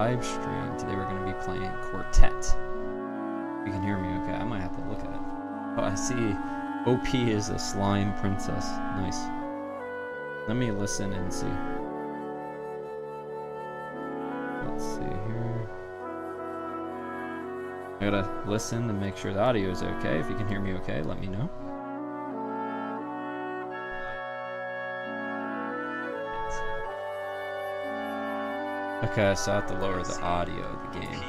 live stream. Today we're going to be playing Quartet. You can hear me okay. I might have to look at it. Oh, I see OP is a slime princess. Nice. Let me listen and see. Let's see here. I gotta listen to make sure the audio is okay. If you can hear me okay, let me know. Okay, so I have to lower the audio of the game.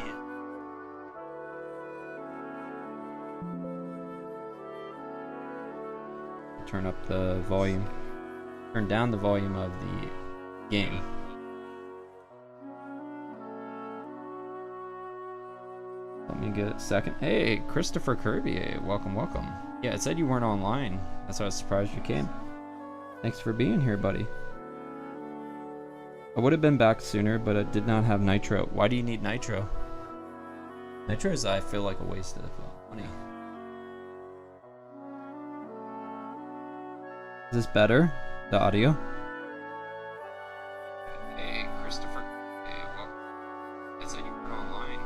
Turn up the volume. Turn down the volume of the game. Let me get a second. Hey, Christopher Kirby. Hey, welcome, welcome. Yeah, it said you weren't online. That's why I was surprised you came. Thanks for being here, buddy. I would have been back sooner, but it did not have nitro. Why do you need nitro? Nitro is, I feel like, a waste of money. Is this better? The audio? Hey, Christopher. Hey, welcome. It said you weren't online.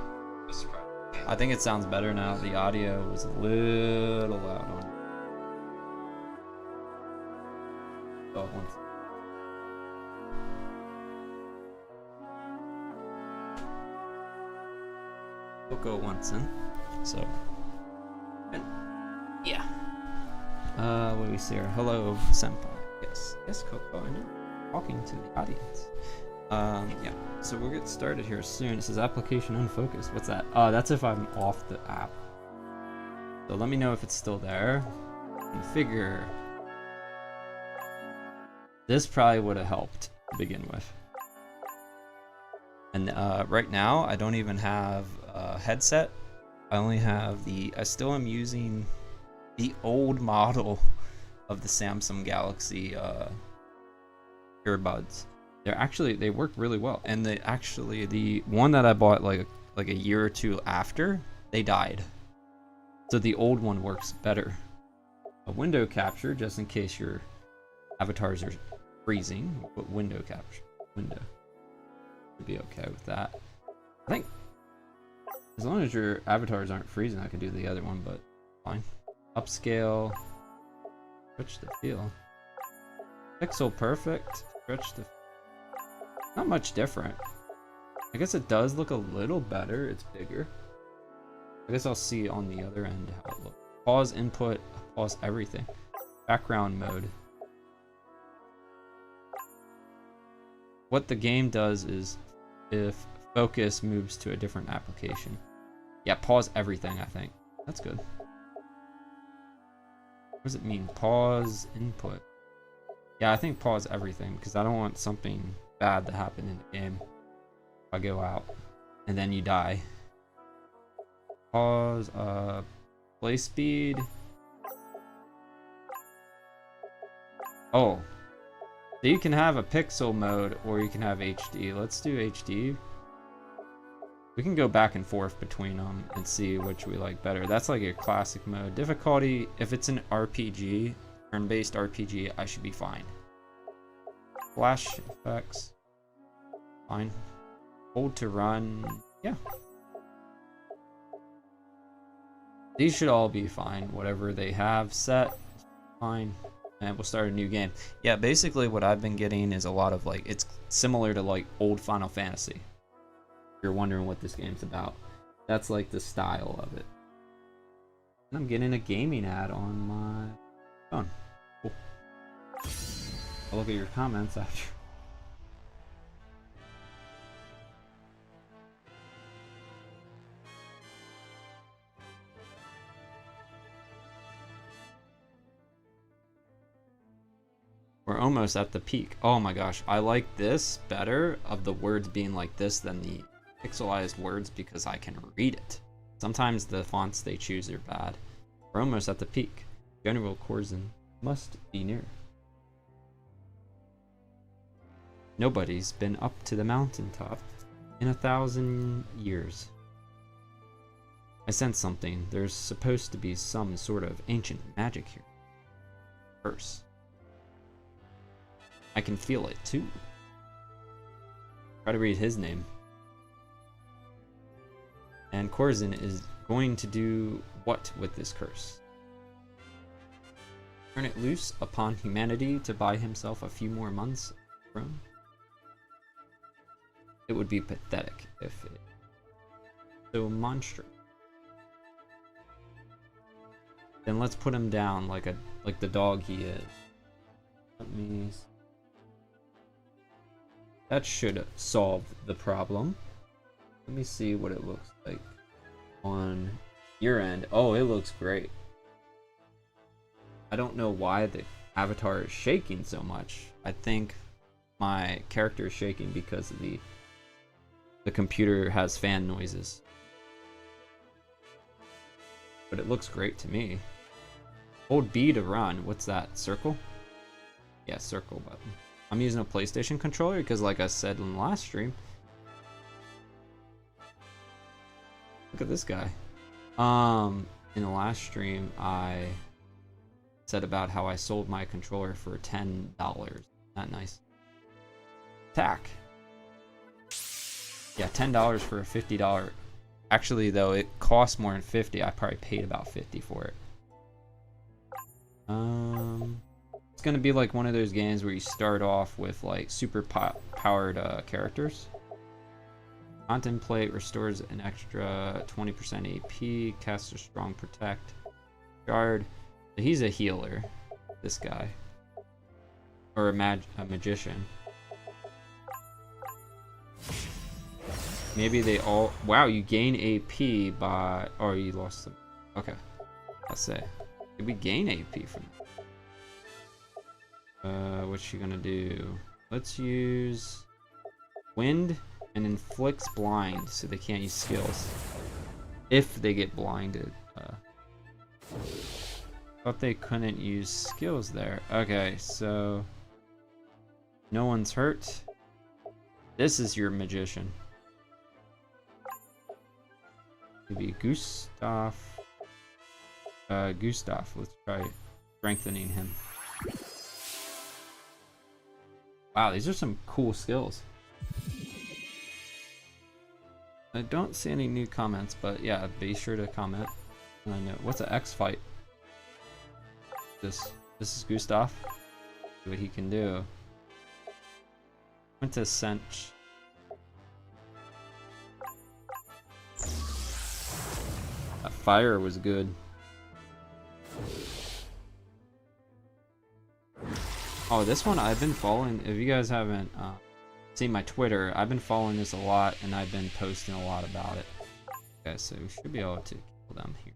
I think it sounds better now. The audio was a little loud on it. Oh, one second. We'll go once in. So, yeah. What do we see here? Hello, senpai. Yes, Coco. I know. Talking to the audience. Yeah. So we'll get started here soon. It says application unfocused. What's that? That's if I'm off the app. So let me know if it's still there. Configure. This probably would have helped to begin with. And right now, I don't even have a headset. I only have I still am using the old model of the Samsung Galaxy earbuds. They work really well. And the one that I bought like a year or two after, they died. So the old one works better. A window capture, just in case your avatars are freezing. We'll put window capture. Window. Be okay with that. I think as long as your avatars aren't freezing, I can do the other one, but fine. Upscale. Stretch the feel. Pixel perfect. Stretch the. Not much different. I guess it does look a little better. It's bigger. I guess I'll see on the other end how it looks. Pause input. Pause everything. Background mode. What the game does is if focus moves to a different application. Yeah, pause everything, I think. That's good. What does it mean? Pause input. Yeah, I think pause everything because I don't want something bad to happen in the game. If I go out and then you die. Pause, play speed. Oh. So you can have a pixel mode or you can have HD. Let's do HD. We can go back and forth between them and see which we like better. That's like a classic mode. Difficulty, if it's an RPG, turn-based RPG, I should be fine. Flash effects, fine. Hold to run, yeah. These should all be fine. Whatever they have set, fine. And we'll start a new game. Yeah, basically what I've been getting is a lot of like, it's similar to like old Final Fantasy. If you're wondering what this game's about. That's like the style of it. And I'm getting a gaming ad on my phone. Cool. I'll look at your comments after. We're almost at the peak. Oh my gosh, I like this better of the words being like this than the pixelized words because I can read it. Sometimes the fonts they choose are bad. We're almost at the peak. General Corzin must be near. Nobody's been up to the mountaintop in 1,000 years. I sense something. There's supposed to be some sort of ancient magic here. Curse. I can feel it too. Try to read his name. And Corzin is going to do what with this curse? Turn it loose upon humanity to buy himself a few more months of room? It would be pathetic if it so monstrous. Then let's put him down like the dog he is. Let me. That should solve the problem. Let me see what it looks like on your end. Oh, it looks great. I don't know why the avatar is shaking so much. I think my character is shaking because of the computer has fan noises. But it looks great to me. Hold B to run. What's that? Circle? Yeah, circle button. I'm using a PlayStation controller because, like I said in the last stream, look at this guy. In the last stream, I said about how I sold my controller for $10. Not nice. Attack. Yeah, $10 for a $50. Actually, though, it costs more than 50. I probably paid about 50 for it. It's gonna be like one of those games where you start off with like super powered characters. Contemplate restores an extra 20% AP. Caster strong protect. Guard. He's a healer. This guy, or a magician. Maybe they all. Wow, you gain AP by. Oh, you lost some. Okay, I'll say. Did we gain AP from? What's she gonna do? Let's use wind and inflicts blind, so they can't use skills if they get blinded. Thought they couldn't use skills there. Okay, so no one's hurt. This is your magician. Maybe Gustav. Gustav. Let's try strengthening him. Wow, these are some cool skills. I don't see any new comments, but yeah, be sure to comment. And I know what's an X fight. This is Gustav. See what he can do. Quintessence. That fire was good. Oh, this one I've been following. If you guys haven't seen my Twitter, I've been following this a lot, and I've been posting a lot about it. Okay, so we should be able to kill them here.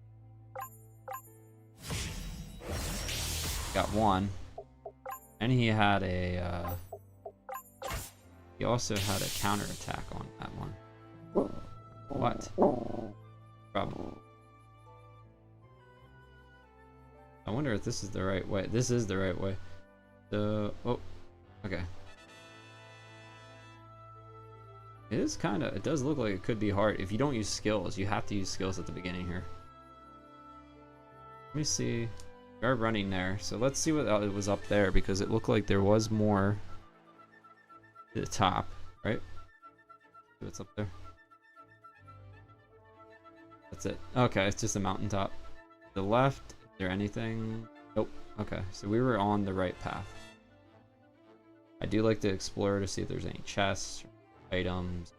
Got one, and he had a. He also had a counterattack on that one. What? Problem. I wonder if this is the right way. This is the right way. Oh, okay. It is kind of. It does look like it could be hard if you don't use skills. You have to use skills at the beginning here. Let me see. We are running there, so let's see what it was up there because it looked like there was more to the top, right? See what's up there? That's it. Okay, it's just a mountaintop. The left. Is there anything? Nope. Okay, so we were on the right path. I do like to explore to see if there's any chests, items.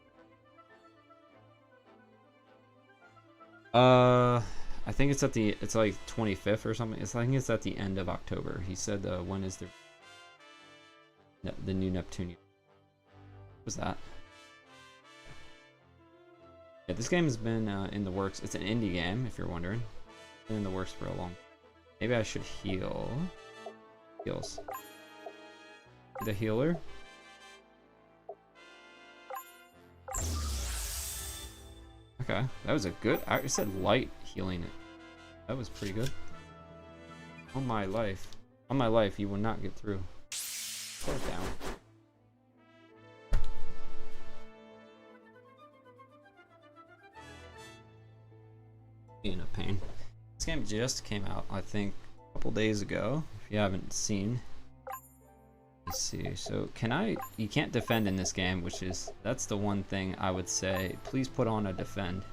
I think it's at the. It's like 25th or something. I think it's at the end of October. He said, "When is the new Neptunian?" What was that? Yeah, this game has been in the works. It's an indie game, if you're wondering. It's been in the works for a long. Maybe I should heal. Heals. The healer. Okay, that was a good. I said light healing it. That was pretty good. On my life, you will not get through. Put it down. Being a pain. This game just came out, I think, a couple days ago. If you haven't seen. Let's see. So you can't defend in this game, that's the one thing I would say. Please put on a defend.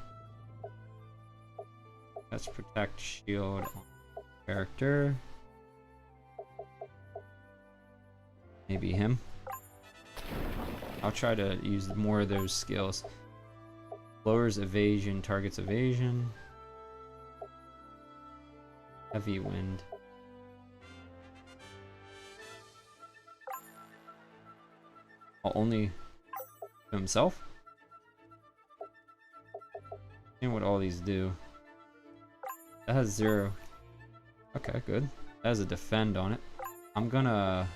Let's protect shield on character. Maybe him. I'll try to use more of those skills. Lowers evasion, targets evasion. Heavy wind. Oh, only to himself? See what all these do. That has 0. Okay, good. That has a defend on it. I'm gonna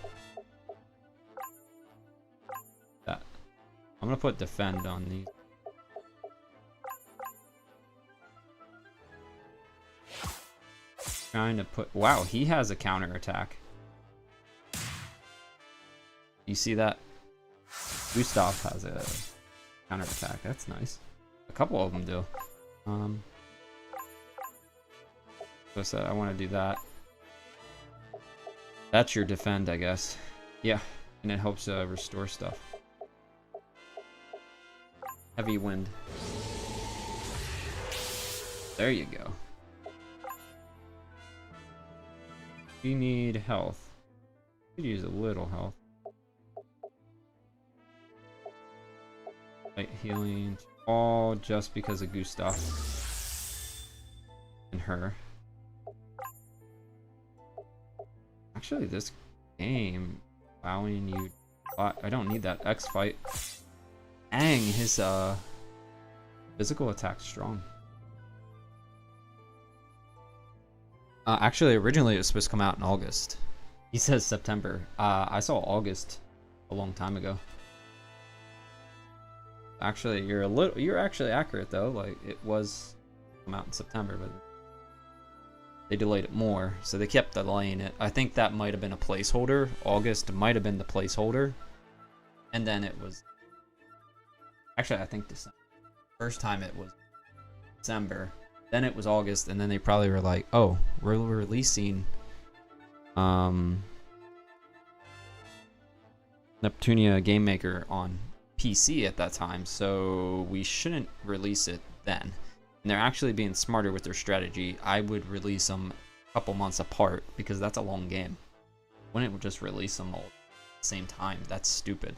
put defend on these. Trying to put, wow, he has a counter attack. You see that? Gustav has a counter attack. That's nice. A couple of them do. So I said I want to do that. That's your defend, I guess. Yeah, and it helps restore stuff. Heavy wind. There you go. You need health. Could use a little health. Light healing, all just because of Gustav and her. Actually, this game allowing you, I don't need that X fight. Dang, his physical attack's strong. Actually, originally it was supposed to come out in August. He says September. I saw August a long time ago. Actually, you're actually accurate though. Like, it was come out in September, but they delayed it more, so they kept delaying it. I think that might have been a placeholder. August might have been the placeholder, and then it was. Actually, I think December. First time it was December, then it was August, and then they probably were like, "Oh, we're releasing Neptunia Game Maker on PC at that time, so we shouldn't release it then." And they're actually being smarter with their strategy. I would release them a couple months apart because that's a long game. Wouldn't just release them all at the same time. That's stupid.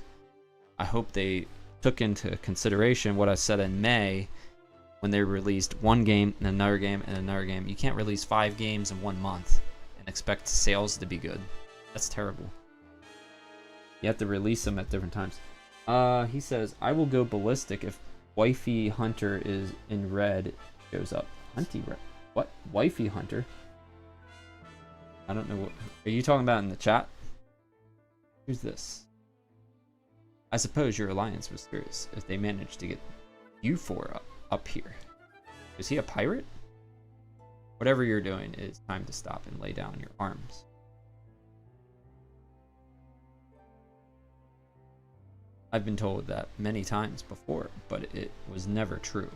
I hope they took into consideration what I said in May when they released one game and another game and another game. You can't release 5 games in 1 month and expect sales to be good. That's terrible. You have to release them at different times. He says, I will go ballistic if Wifey Hunter is in red shows up. Hunty red. What? Wifey Hunter? I don't know what. Are you talking about in the chat? Who's this? I suppose your alliance was serious if they managed to get you 4 up here. Is he a pirate? Whatever you're doing, it is time to stop and lay down your arms. I've been told that many times before, but it was never true.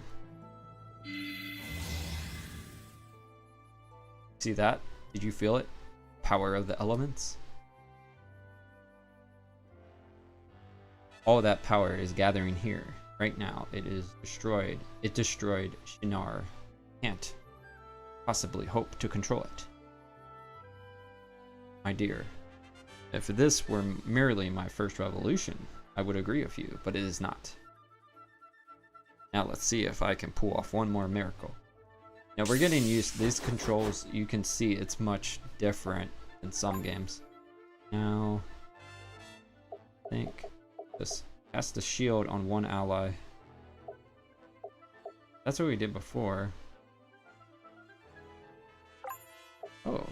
See that? Did you feel it? Power of the elements? All that power is gathering here. Right now, it is destroyed. It destroyed Shinar. Can't possibly hope to control it. My dear, if this were merely my first revolution, I would agree with you, but it is not. Now let's see if I can pull off one more miracle. Now we're getting used to these controls. You can see it's much different in some games. Now, I think this cast the shield on one ally. That's what we did before. Oh.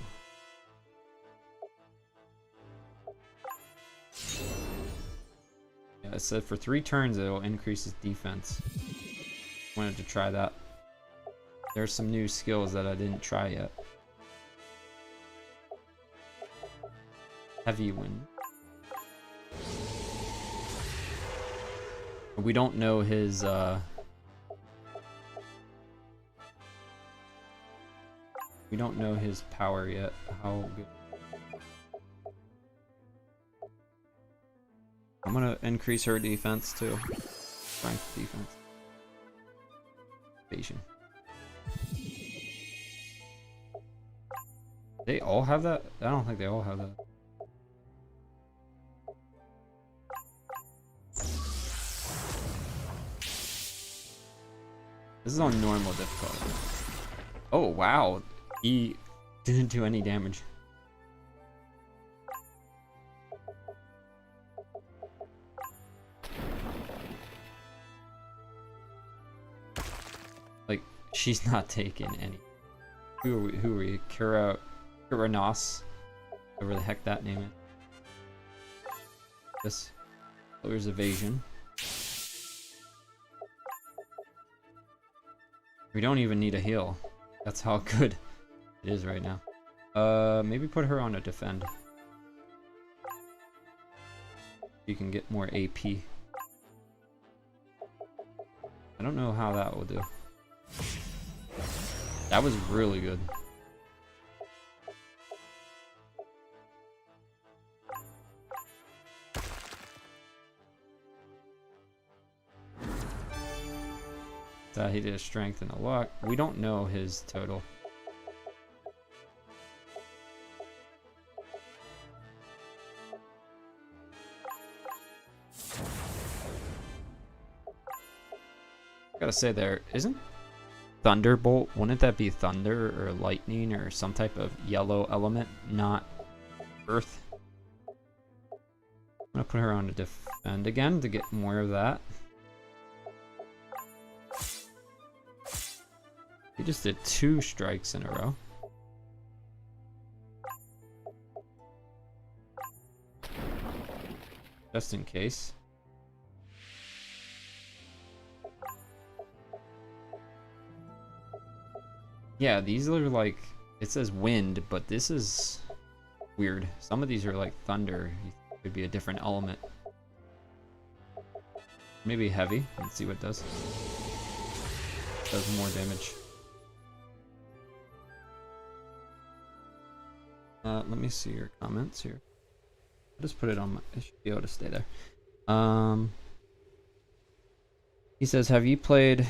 Yeah, it said for 3 turns it will increase his defense. Wanted to try that. There's some new skills that I didn't try yet. Heavy wind. We don't know his we don't know his power yet. How good. I'm gonna increase her defense too. Strength defense. Evasion. They all have that? I don't think they all have that. This is on normal difficulty. Oh wow, he didn't do any damage. Like, she's not taking any. Who are we? Kuranos. Whatever the heck that name is. This. There's evasion. We don't even need a heal. That's how good it is right now. Maybe put her on a defend. You can get more AP. I don't know how that will do. That was really good. He did a strength and a luck. We don't know his total. Gotta say, there isn't Thunderbolt. Wouldn't that be thunder or lightning or some type of yellow element, not earth? I'm gonna put her on to defend again to get more of that. He just did 2 strikes in a row. Just in case. Yeah, these are like, it says wind, but this is weird. Some of these are like thunder. It could be a different element. Maybe heavy. Let's see what it does. Does more damage. Let me see your comments here. I'll just put it on my, it should be able to stay there. He says, have you played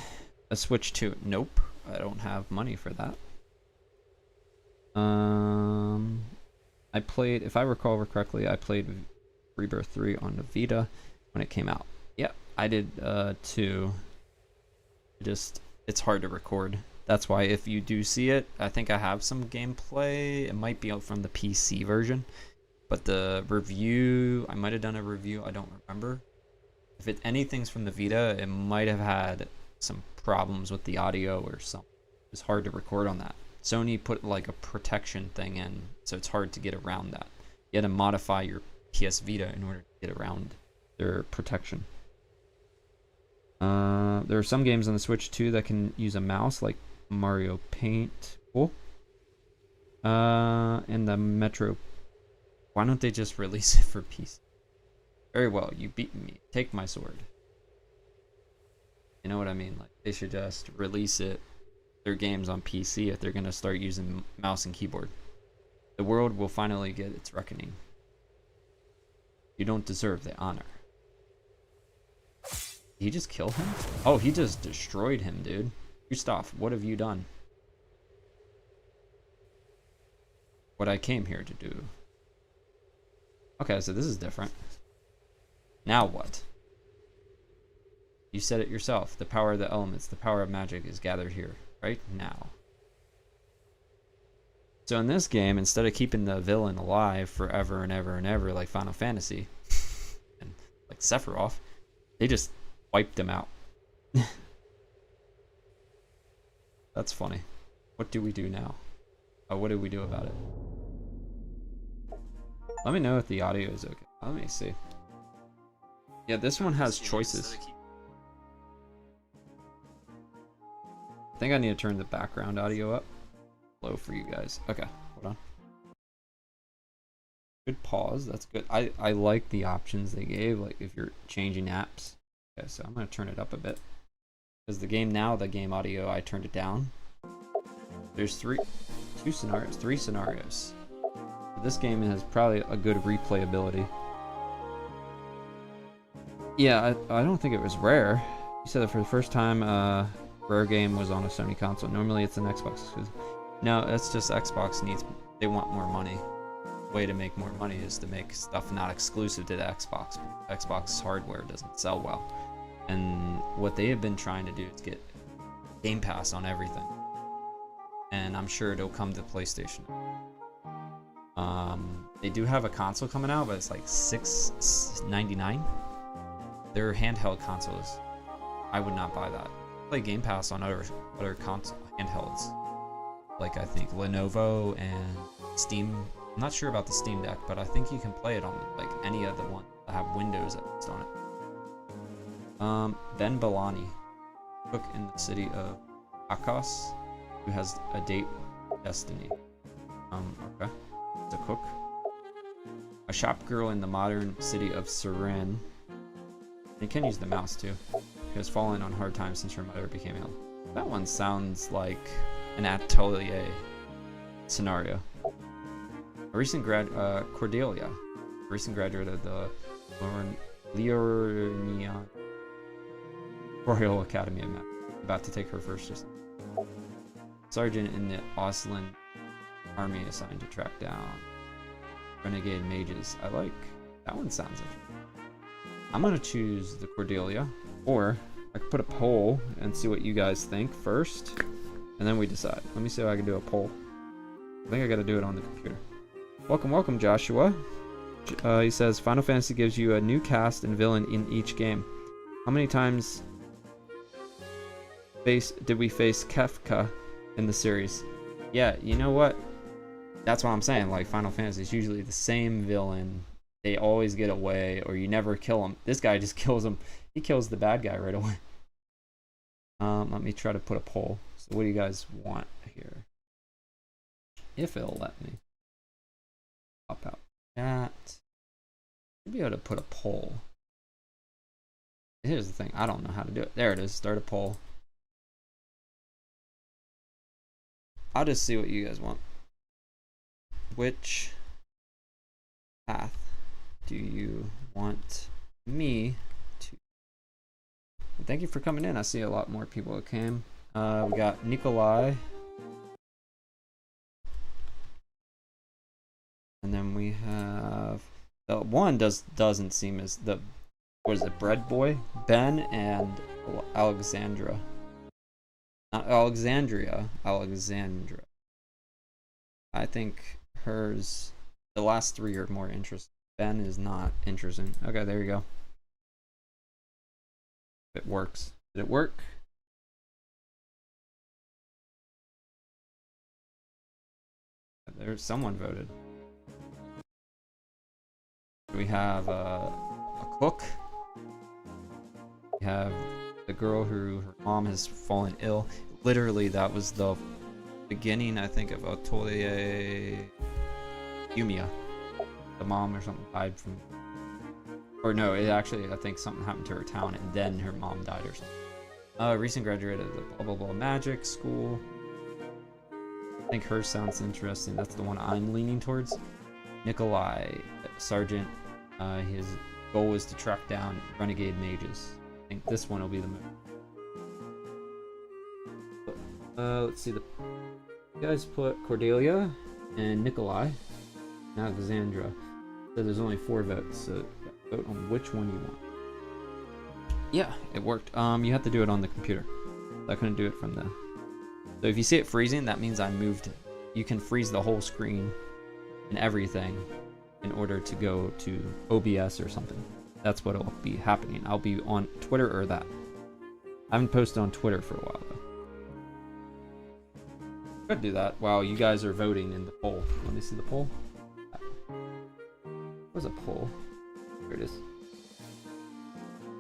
a Switch 2? Nope, I don't have money for that. I played, if I recall correctly, I played Rebirth 3 on the Vita when it came out. Yep, I did too. It's hard to record. That's why if you do see it, I think I have some gameplay. It might be out from the PC version. But the review, I might have done a review, I don't remember. If anything's from the Vita, it might have had some problems with the audio or something. It's hard to record on that. Sony put like a protection thing in, so it's hard to get around that. You had to modify your PS Vita in order to get around their protection. There are some games on the Switch too that can use a mouse, like Mario Paint. Cool. And the Metro. Why don't they just release it for PC? Very well, you beat me. Take my sword. You know what I mean? Like, they should just release it, their games on PC, if they're gonna start using mouse and keyboard. The world will finally get its reckoning. You don't deserve the honor. Did he just kill him? Oh, he just destroyed him, dude. Gustav, what have you done? What I came here to do. Okay, so this is different. Now what? You said it yourself. The power of the elements, the power of magic is gathered here, right now. So in this game, instead of keeping the villain alive forever and ever and ever like Final Fantasy, and like Sephiroth, they just wiped him out. That's funny. What do we do now? Oh, what do we do about it? Let me know if the audio is okay. Let me see. Yeah, this one has choices. I think I need to turn the background audio up low for you guys. Okay, hold on. Good pause. That's good. I like the options they gave, like if you're changing apps. Okay, so I'm gonna turn it up a bit. Because the game now, the game audio, I turned it down. There's three scenarios. This game has probably a good replayability. Yeah, I don't think it was rare. You said that for the first time, rare game was on a Sony console. Normally it's an Xbox exclusive. No, it's just Xbox needs they want more money. The way to make more money is to make stuff not exclusive to the Xbox. Xbox hardware doesn't sell well. And what they have been trying to do is get Game Pass on everything. And I'm sure it'll come to PlayStation. They do have a console coming out, but it's like $6.99. Their handheld consoles, I would not buy that. Play Game Pass on other console handhelds, like I think Lenovo and Steam. I'm not sure about the Steam Deck, but I think you can play it on like any of the ones that have Windows at least on it. Ben Balani, cook in the city of Akos, who has a date with Destiny. Okay, it's a cook. A shop girl in the modern city of Surin. You can use the mouse too. She has fallen on hard times since her mother became ill. That one sounds like an atelier scenario. A recent Cordelia, a recent graduate of the Liornian Royal Academy of Magic, about to take her first assistant. Sergeant in the Oslan army assigned to track down renegade mages. I like that one. Sounds interesting. I'm gonna choose the Cordelia, or I could put a poll and see what you guys think first, and then we decide. Let me see if I can do a poll. I think I gotta do it on the computer. Welcome, Joshua. He says Final Fantasy gives you a new cast and villain in each game. How many times did we face Kefka in the series? Yeah, you know what? That's what I'm saying. Like, Final Fantasy is usually the same villain. They always get away, or you never kill him. This guy just kills him. He kills the bad guy right away. Let me try to put a poll. So what do you guys want here? If it'll let me. Pop out that. Should be able to put a poll. Here's the thing. I don't know how to do it. There it is. Start a poll. I'll just see what you guys want. Which path do you want me to? Well, thank you for coming in. I see a lot more people that came. We got Nikolai. And then we have the one doesn't seem as the what is it, Bread Boy? Ben and Alexandra. Not Alexandria, Alexandra. I think hers, the last three are more interesting. Ben is not interesting. Okay, there you go. It works. Did it work? There's someone voted. We have a cook. We have the girl who her mom has fallen ill. Literally, that was the beginning, I think, of Atelier Yumiya. The mom or something died from, or no, it actually, I think something happened to her town, and then her mom died or something. Recent graduate of the blah blah blah magic school. I think hers sounds interesting. That's the one I'm leaning towards. Nikolai, Sergeant. His goal is to track down renegade mages. I think this one will be the move. Let's see. You guys put Cordelia and Nikolai and Alexandra. So there's only 4 votes. So vote on which one you want. Yeah, it worked. You have to do it on the computer. I couldn't do it from the. So if you see it freezing, that means I moved. You can freeze the whole screen and everything in order to go to OBS or something. That's what will be happening. I'll be on Twitter or that. I haven't posted on Twitter for a while though. Could do that while you guys are voting in the poll. Let me see the poll. Where's a poll? There it is.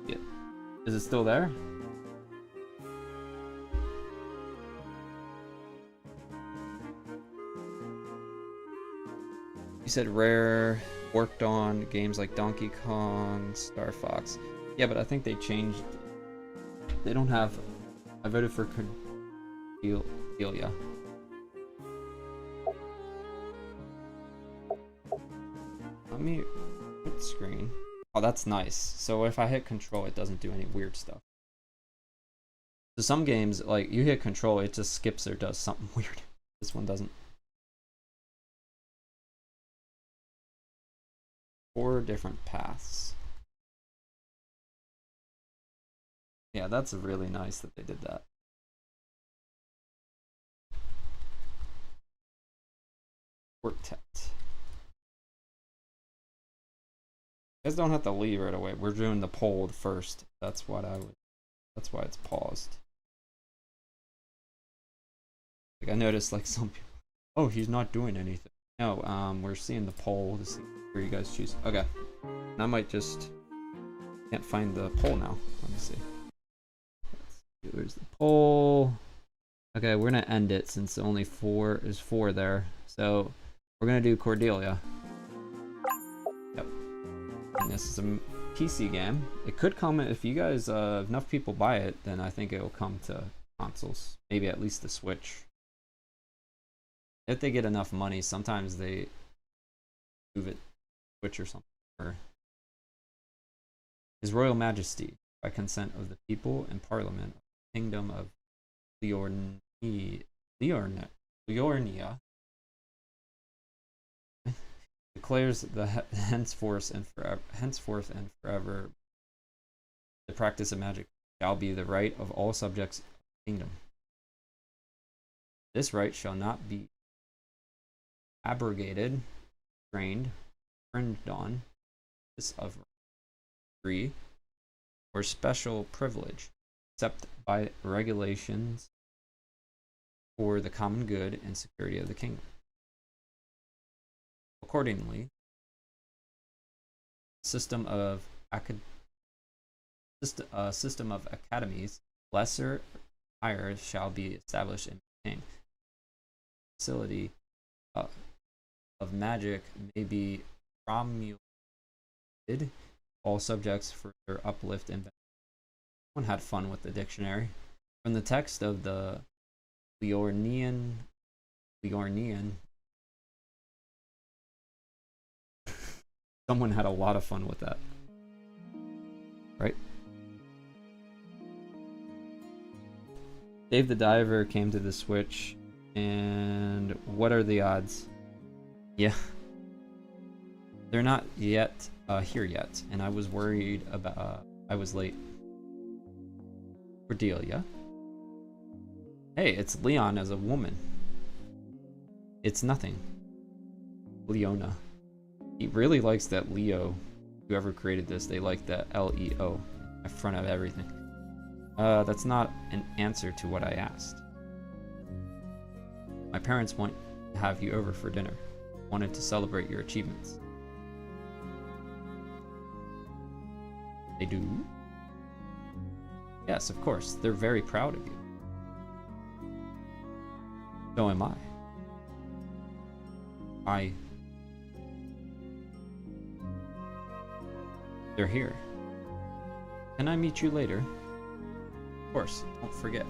Yeah. Is it still there? You said Rare worked on games like Donkey Kong, Star Fox. Yeah, but I think they changed. They don't have. I voted for Cordelia. Let me hit screen. Oh, that's nice. So if I hit control, it doesn't do any weird stuff. So some games, like you hit control, it just skips or does something weird. This one doesn't. 4 different paths. Yeah, that's really nice that they did that. Quartet. You guys don't have to leave right away. We're doing the poll first. That's why it's paused. Like I noticed like some people, oh, he's not doing anything. No, we're seeing the poll to see where you guys choose. Okay. And I might just can't find the poll now. Let me see. Where's the poll? Okay, we're gonna end it since only 4 there. So we're gonna do Cordelia. Yep. And this is a PC game. It could come if you guys if enough people buy it, then I think it will come to consoles. Maybe at least the Switch. If they get enough money, sometimes they move it Switch or something. Or His Royal Majesty, by consent of the people and Parliament of the Kingdom of Liornia, declares the henceforth and forever the practice of magic shall be the right of all subjects of the kingdom. This right shall not be abrogated, trained, infringed on, of free or special privilege, except by regulations for the common good and security of the kingdom. Accordingly, system of academies, lesser higher, shall be established and maintained. Facility of magic may be promulgated, all subjects for their uplift and benefit. One had fun with the dictionary. From the text of the Liornian someone had a lot of fun with that. Right? Dave the Diver came to the Switch, and what are the odds? Yeah. They're not yet here yet, and I was worried about I was late. Cordelia. Hey, it's Leon as a woman. It's nothing. Leona. He really likes that Leo. Whoever created this, they like that Leo in front of everything. That's not an answer to what I asked. My parents want to have you over for dinner. Wanted to celebrate your achievements. They do? Yes, of course. They're very proud of you. So am I. They're here. Can I meet you later? Of course, don't forget.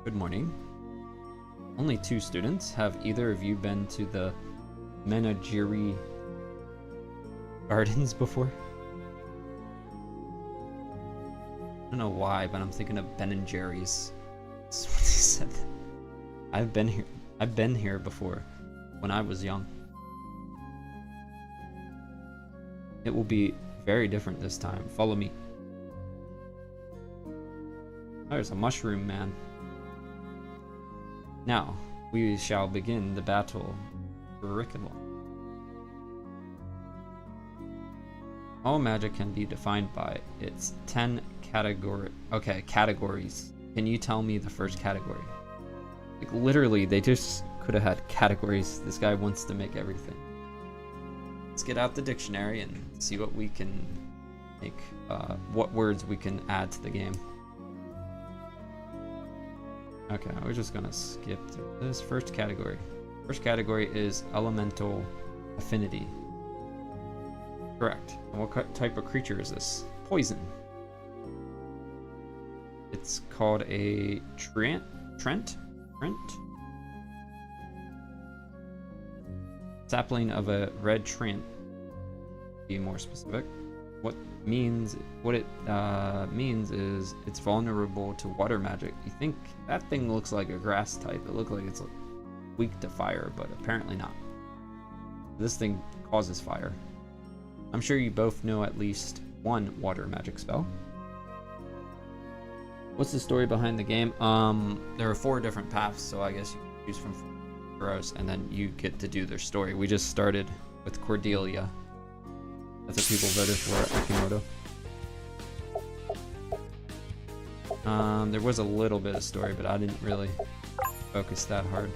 Good morning. Only 2 students. Have either of you been to the Menagerie Gardens before? I don't know why, but I'm thinking of Ben and Jerry's. That's what he said. I've been here before, when I was young. It will be very different this time. Follow me. There's a mushroom man. Now, we shall begin the battle curriculum. All magic can be defined by its 10 categories. Can you tell me the first category? Like literally, they just could have had categories. This guy wants to make everything. Let's get out the dictionary and see what we can make, what words we can add to the game. Okay, we're just gonna skip through this first category. First category is elemental affinity. Correct. And what type of creature is this? Poison. It's called a Trent? Sapling of a red Trent. Be more specific. What it means is it's vulnerable to water magic. You think that thing looks like a grass type. It looks like it's weak to fire, but apparently not. This thing causes fire. I'm sure you both know at least one water magic spell. What's the story behind the game? There are 4 different paths, so I guess you can choose from 4 heroes, and then you get to do their story. We just started with Cordelia. That's what people voted for at Akimoto. There was a little bit of story, but I didn't really focus that hard.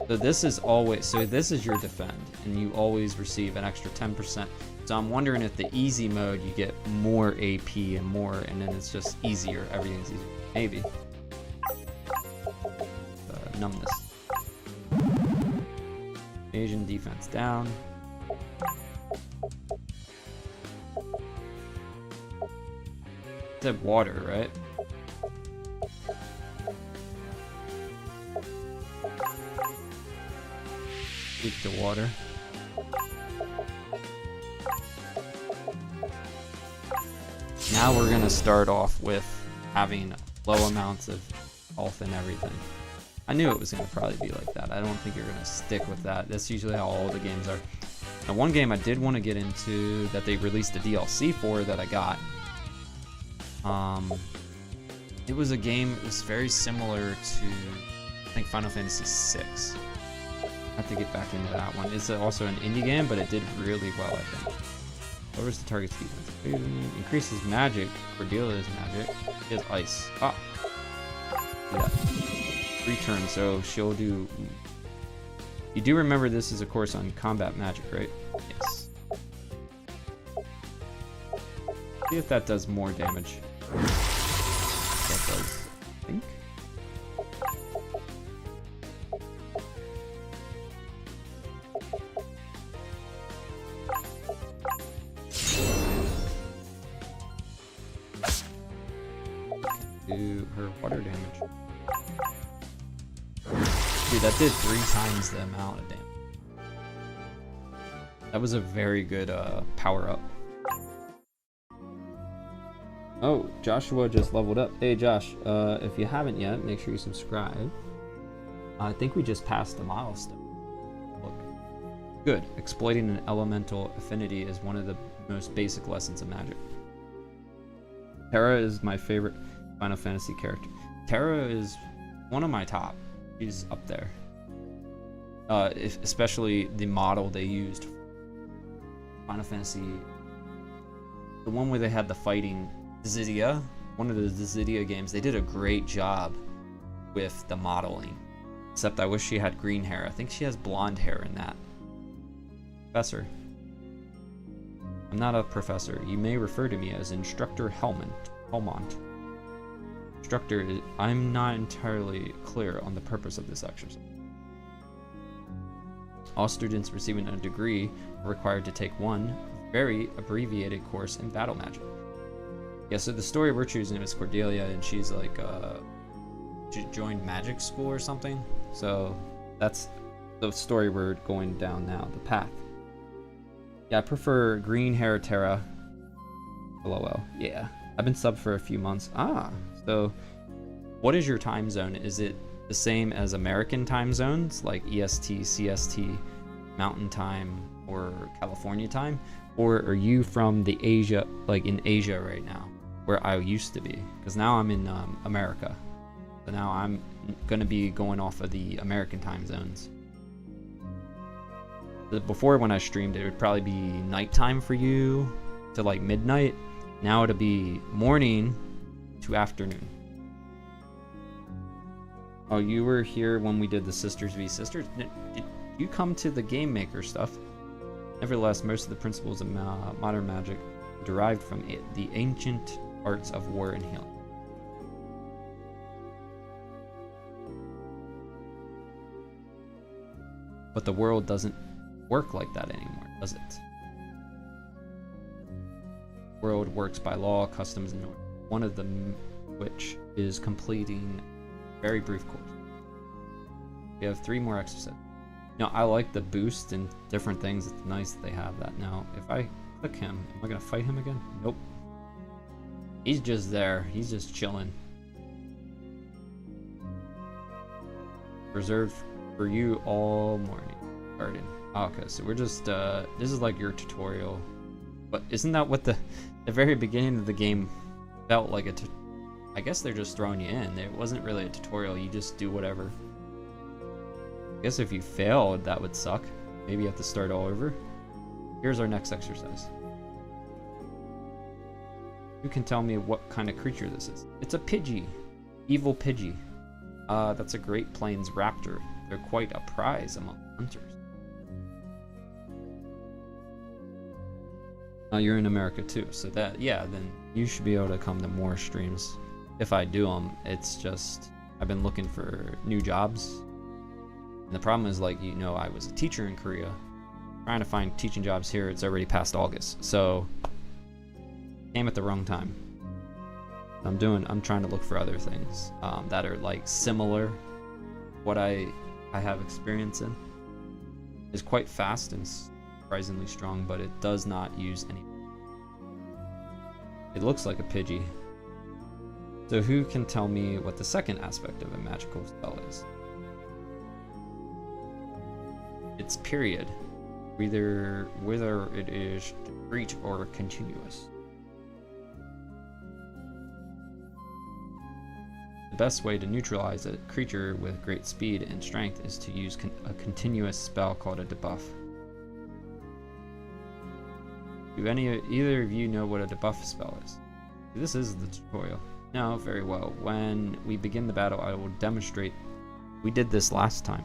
So this is always, so this is your defend, and you always receive an extra 10%. So I'm wondering if the easy mode you get more AP and more, and then it's just easier. Everything's easier. Maybe. Numbness. Asian defense down. It said water, right? Deep to water. Now we're gonna start off with having low amounts of health and everything. I knew it was gonna probably be like that. I don't think you're gonna stick with that. That's usually how all the games are. Now, one game I did want to get into that they released a DLC for that I got. It was a game. It was very similar to, I think, Final Fantasy VI. I have to get back into that one. It's also an indie game, but it did really well, I think. Lowers the target's defense. Increases magic. Cordelia's magic. She has ice. Ah! Yeah. 3 turns, so she'll do... You do remember this is a course on combat magic, right? Yes. See if that does more damage. That does, I think. Do her water damage. Dude, that did 3 times the amount of damage. That was a very good power up. Oh, Joshua just leveled up. Hey Josh, if you haven't yet, make sure you subscribe. I think we just passed the milestone. Look. Good. Exploiting an elemental affinity is one of the most basic lessons of magic. Terra is my favorite Final Fantasy character. Terra is one of my top. She's up there. Especially the model they used for Final Fantasy. The one where they had the fighting Dissidia. One of the Dissidia games. They did a great job with the modeling. Except I wish she had green hair. I think she has blonde hair in that. Professor. I'm not a professor. You may refer to me as Instructor Helmont. Instructor, I'm not entirely clear on the purpose of this exercise. All students receiving a degree are required to take one very abbreviated course in battle magic. Yeah, so the story we're choosing is Cordelia, and she's like, she joined magic school or something. So that's the story we're going down now, the path. Yeah, I prefer green hair Terra. LOL. Yeah, I've been subbed for a few months. Ah, so what is your time zone? Is it the same as American time zones, like EST, CST, Mountain Time, or California time? Or are you from the Asia, like in Asia right now, where I used to be? Because now I'm in America. So now I'm going to be going off of the American time zones. Before, when I streamed, it would probably be nighttime for you to like midnight. Now it'll be morning to afternoon. Oh, you were here when we did the Sisters v Sisters? Did you come to the Game Maker stuff? Nevertheless, most of the principles of modern magic derived from the ancient arts of war and healing. But the world doesn't work like that anymore, does it? The world works by law, customs, and norms. One of them which is completing a very brief course. We have 3 more exercises. Now, I like the boost and different things. It's nice that they have that. Now, if I click him, am I going to fight him again? Nope. He's just there. He's just chilling. Reserved for you all morning. Garden. Oh, okay, so we're just, this is like your tutorial. But isn't that what the very beginning of the game felt like I guess they're just throwing you in. It wasn't really a tutorial, you just do whatever. I guess if you failed, that would suck. Maybe you have to start all over. Here's our next exercise. Who can tell me what kind of creature this is? It's a Pidgey. Evil Pidgey. That's a Great Plains raptor. They're quite a prize among hunters. You're in America too, so that, yeah, then you should be able to come to more streams. If I do them, it's just, I've been looking for new jobs. And the problem is, like, you know, I was a teacher in Korea. Trying to find teaching jobs here, it's already past August. So, came at the wrong time. I'm trying to look for other things that are like similar. What I have experience in is quite fast and surprisingly strong, but it does not use any. It looks like a Pidgey. So who can tell me what the second aspect of a magical spell is? It's period. Whether it is discrete or continuous. The best way to neutralize a creature with great speed and strength is to use a continuous spell called a debuff. Do either of you know what a debuff spell is? This is the tutorial. No, very well. When we begin the battle, I will demonstrate. We did this last time.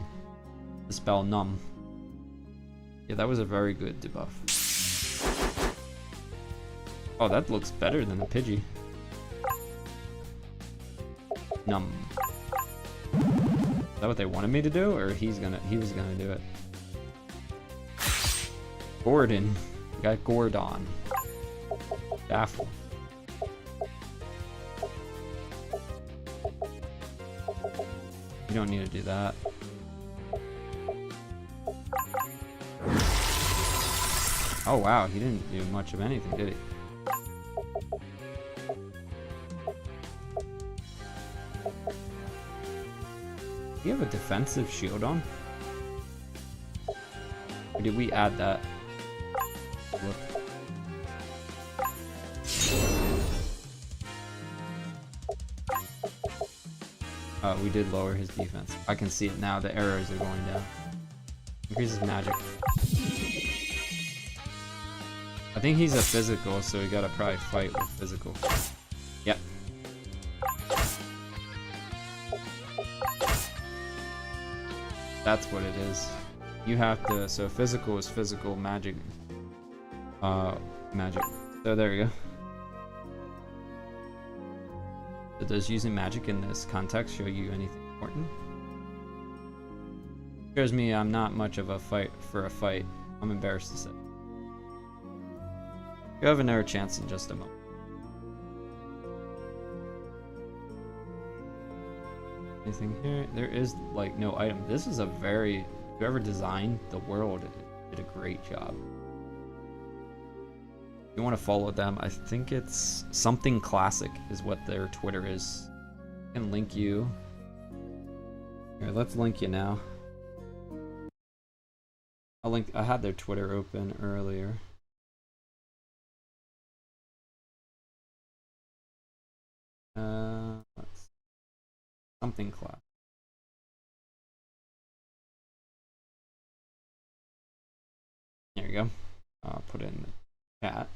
The spell Numb. Yeah, that was a very good debuff. Oh, that looks better than the Pidgey. Numb. Is that what they wanted me to do, or he was gonna do it? Gordon. We got Gordon. Daffle. You don't need to do that. Oh wow, he didn't do much of anything, did he? Do you have a defensive shield on? Or did we add that? Look. We did lower his defense. I can see it now, the arrows are going down. Increases magic. I think he's a physical, so we gotta probably fight with physical. Yep. That's what it is. You have to, so physical is physical, magic. Magic. So there we go. So does using magic in this context show you anything important? Shows me I'm not much of a fight. I'm embarrassed to say. You have another chance in just a moment. Anything here? There is like no item. This is a very, whoever designed the world did a great job. If you want to follow them, I think it's something classic is what their Twitter is. I can link you. Here, let's link you now. I had their Twitter open earlier. Let's see. Something class. There you go. I'll put it in the chat.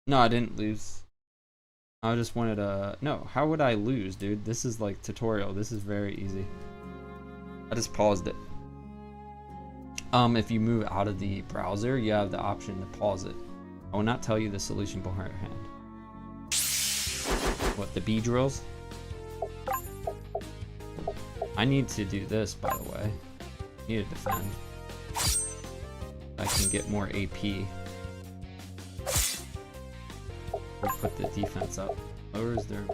No, I didn't lose. I just wanted to... No, how would I lose, dude? This is like tutorial. This is very easy. I just paused it. If you move out of the browser, you have the option to pause it. I will not tell you the solution behind. What, the B drills? I need to do this, by the way. I need to defend. I can get more AP. Or put the defense up. Lowers their...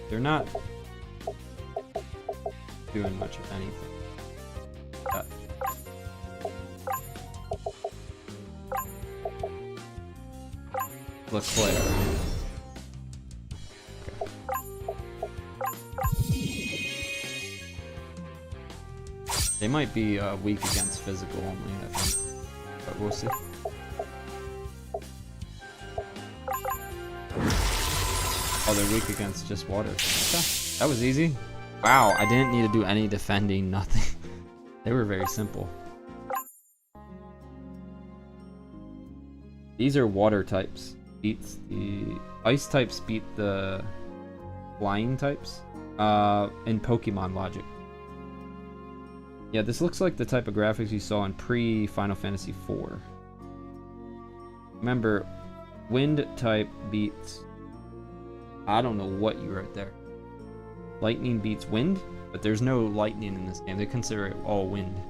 They're not doing much of anything. LeClaire. They might be weak against physical only, I think. But we'll see. Oh, they're weak against just water. Okay. That was easy. Wow, I didn't need to do any defending, nothing. They were very simple. These are water types. Beats the ice types beat the flying types in Pokemon logic. Yeah, this looks like the type of graphics you saw in pre-Final Fantasy IV. Remember, wind type beats... I don't know what you wrote there. Lightning beats wind, but there's no lightning in this game. They consider it all wind.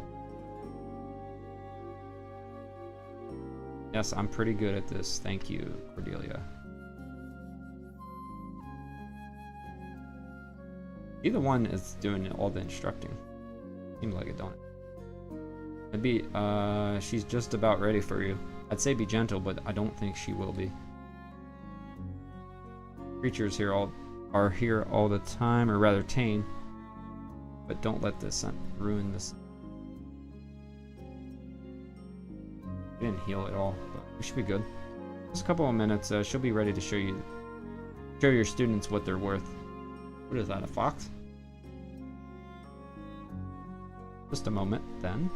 Yes, I'm pretty good at this. Thank you, Cordelia. Either one is doing all the instructing. Seems like it, don't it? It'd be, she's just about ready for you. I'd say be gentle, but I don't think she will be. Creatures here are here all the time, or rather tame. But don't let this ruin this. We didn't heal at all, but we should be good. Just a couple of minutes, she'll be ready to show your students what they're worth. What is that, a fox? Just a moment, then.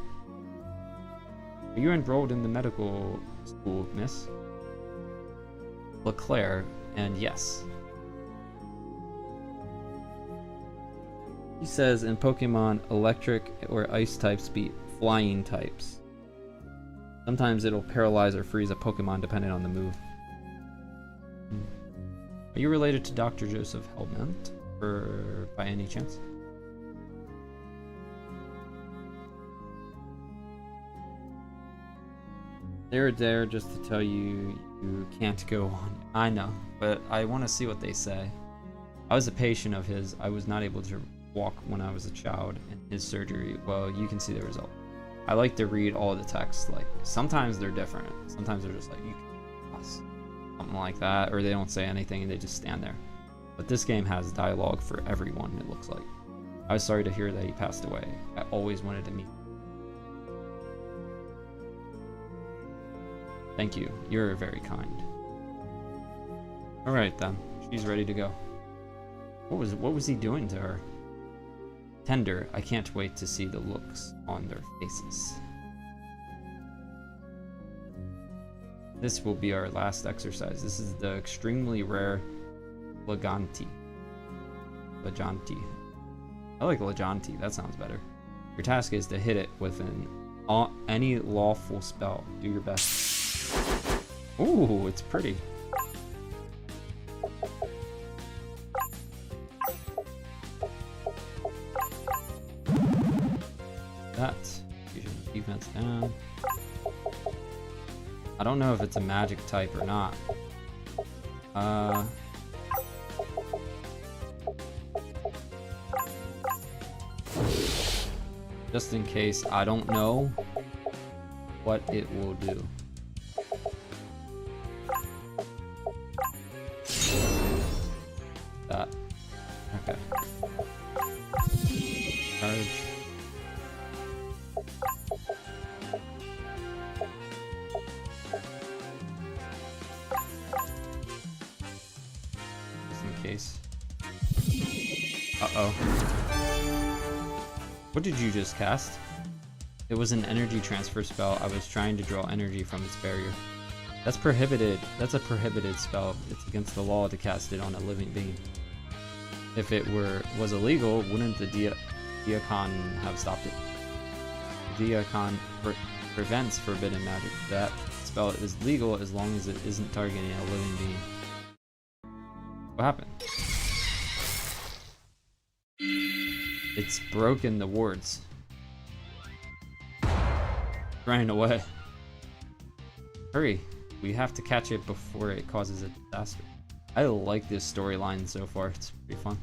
Are you enrolled in the medical school, miss? LeClaire, and yes. He says in Pokemon, electric or ice types beat flying types. Sometimes it'll paralyze or freeze a Pokemon depending on the move. Are you related to Dr. Joseph Hellmunt, by any chance? They're there just to tell you you can't go on. I know, but I want to see what they say. I was a patient of his. I was not able to walk when I was a child, and his surgery, well, you can see the result. I like to read all the text. Like, sometimes they're different. Sometimes they're just like, you can pass. Something like that, or they don't say anything and they just stand there. But this game has dialogue for everyone, it looks like. I was sorry to hear that he passed away. I always wanted to meet him. Thank you. You're very kind. Alright then. She's ready to go. What was he doing to her? Tender. I can't wait to see the looks on their faces. This will be our last exercise. This is the extremely rare Laganti. I like Laganti. That sounds better. Your task is to hit it with any lawful spell. Do your best. Ooh, it's pretty. That. Defense down. I don't know if it's a magic type or not. Just in case, I don't know what it will do. That. Okay. Charge. Just in case. Uh-oh. What did you just cast? It was an energy transfer spell. I was trying to draw energy from its barrier. That's prohibited. That's a prohibited spell. It's against the law to cast it on a living being. If it was illegal, wouldn't the Diacon have stopped it? The Diacon prevents forbidden magic. That spell is legal as long as it isn't targeting a living being. What happened? It's broken the wards. Running away. Hurry. We have to catch it before it causes a disaster. I like this storyline so far. It's pretty fun.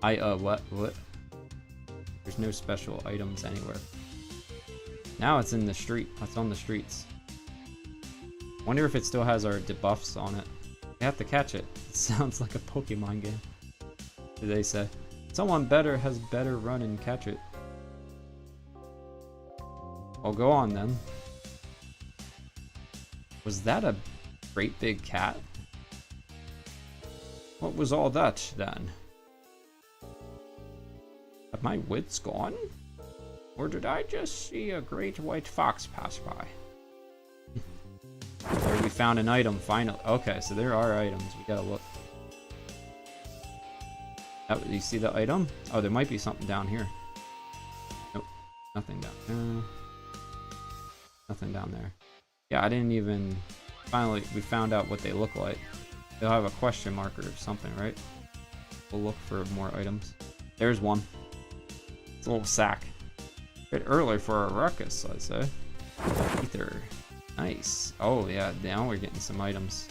What? There's no special items anywhere. Now it's in the street. It's on the streets. Wonder if it still has our debuffs on it. We have to catch it. It sounds like a Pokemon game. What do they say? Someone has better run and catch it. I'll go on then. Was that a great big cat? What was all that then? Have my wits gone? Or did I just see a great white fox pass by? Or we found an item finally. Okay, so there are items. We gotta look. Oh, you see the item? Oh, there might be something down here. Nope. Nothing down there. Nothing down there. Yeah, I didn't even... Finally, we found out what they look like. They'll have a question marker or something, right? We'll look for more items. There's one. It's a little sack. Bit early for a ruckus, I'd say. Ether. Nice. Oh, yeah, now we're getting some items.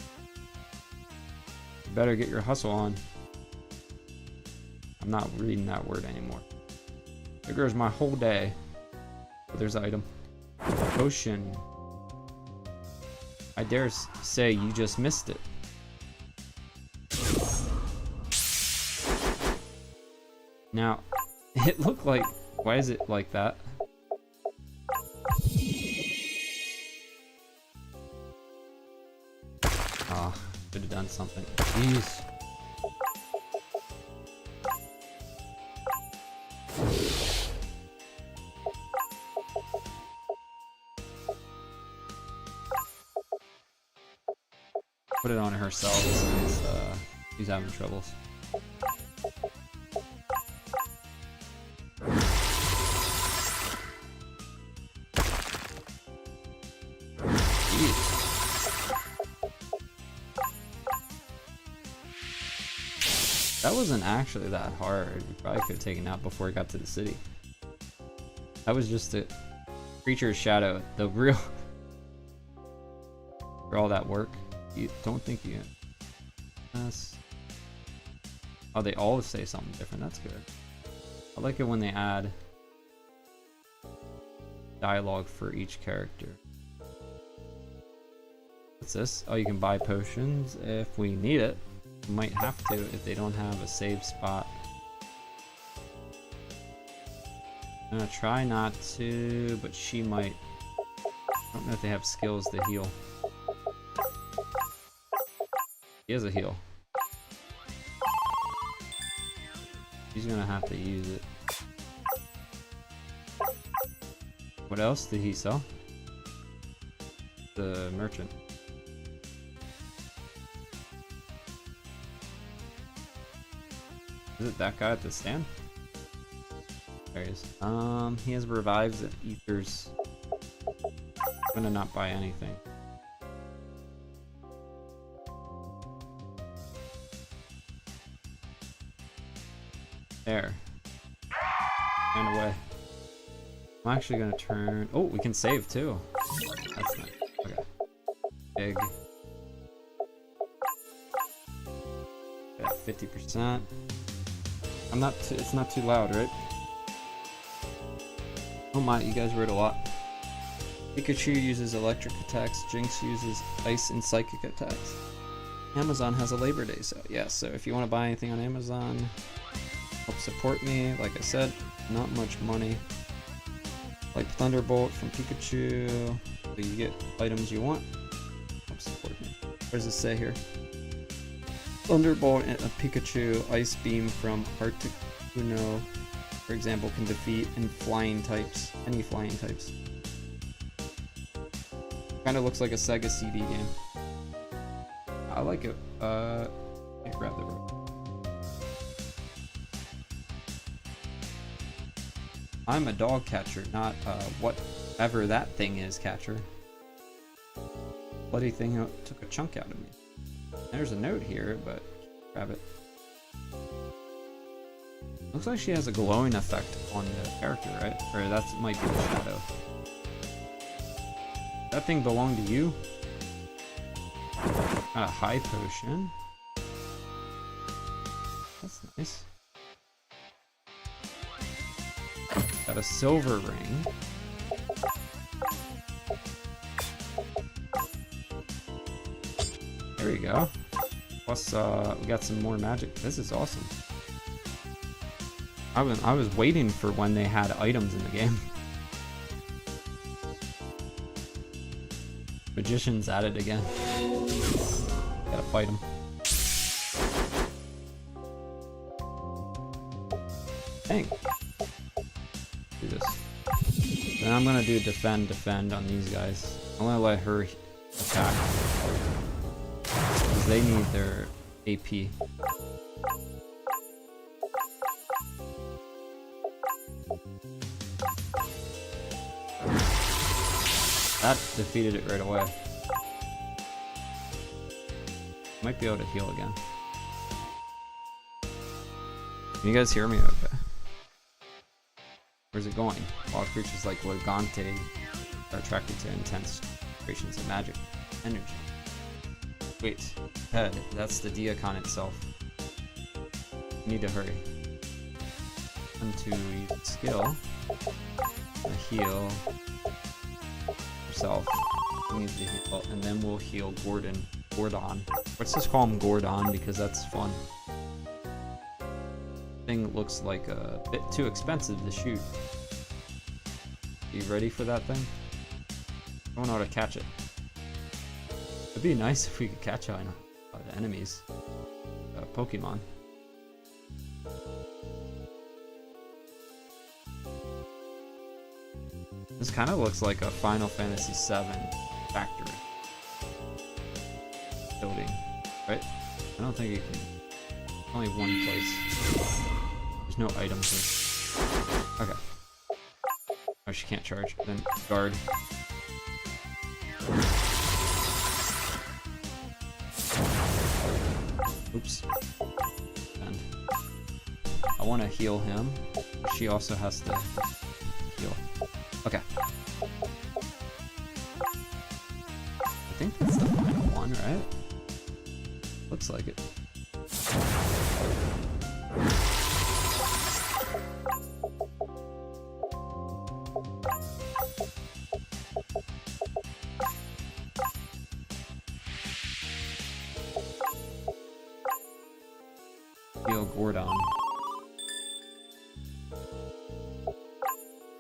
You better get your hustle on. I'm not reading that word anymore. There goes my whole day. Oh, there's an item. Potion. I dare say you just missed it. Now, it looked like... Why is it like that? Ah, should have done something. Jeez. Put it on herself since she's having troubles. That wasn't actually that hard. We probably could have taken it out before it got to the city. That was just a creature's shadow. The real... For all that work. You don't think you... Oh, they all say something different. That's good. I like it when they add dialogue for each character. What's this? Oh, you can buy potions if we need it. Might have to if they don't have a save spot. I'm gonna try not to, but she might. I don't know if they have skills to heal. He has a heal. He's gonna have to use it. What else did he sell? The merchant. Is it that guy at the stand? There he is. He has revives and ethers. I'm gonna not buy anything. There. Ran away. I'm actually gonna turn... Oh, we can save too. That's nice. Okay. Big. Yeah, 50%. I'm not it's not too loud, right? Oh my, you guys wrote a lot. Pikachu uses electric attacks, Jinx uses ice and psychic attacks. Amazon has a Labor Day sale. Yeah, so if you want to buy anything on Amazon, help support me. Like I said, not much money. Like Thunderbolt from Pikachu, so you get items you want. Help support me. What does it say here? Thunderbolt and a Pikachu Ice Beam from Articuno, for example, can defeat any flying types. Kind of looks like a Sega CD game. I like it. I grab the rope. I'm a dog catcher, not whatever that thing is catcher. Bloody thing took a chunk out of me. There's a note here, but grab it. Looks like she has a glowing effect on the character, right? Or that might be the shadow. That thing belong to you? A high potion. That's nice. Got a silver ring. There we go. Plus, we got some more magic. This is awesome. I was waiting for when they had items in the game. Magician's at it again. Gotta fight him. Dang. Do this. Then I'm gonna do defend on these guys. I'm gonna let her attack. Because they need their AP. That defeated it right away. Might be able to heal again. Can you guys hear me okay? Where's it going? All creatures like Logante are attracted to intense vibrations of magic energy. Wait, head, that's the Diacon itself. You need to hurry. Time to use skill. Heal yourself. You need to heal, and then we'll heal Gordon. Let's just call him Gordon because that's fun. Thing looks like a bit too expensive to shoot. You ready for that thing? I don't know how to catch it. It'd be nice if we could catch the enemies. Pokemon. This kind of looks like a Final Fantasy VII factory building, right? I don't think you can. Only one place. There's no items here. Okay. Oh, she can't charge. Then guard. Oops. And I want to heal him. She also has to heal. Okay. I think that's the final one, right? Looks like it. Heal Gordon.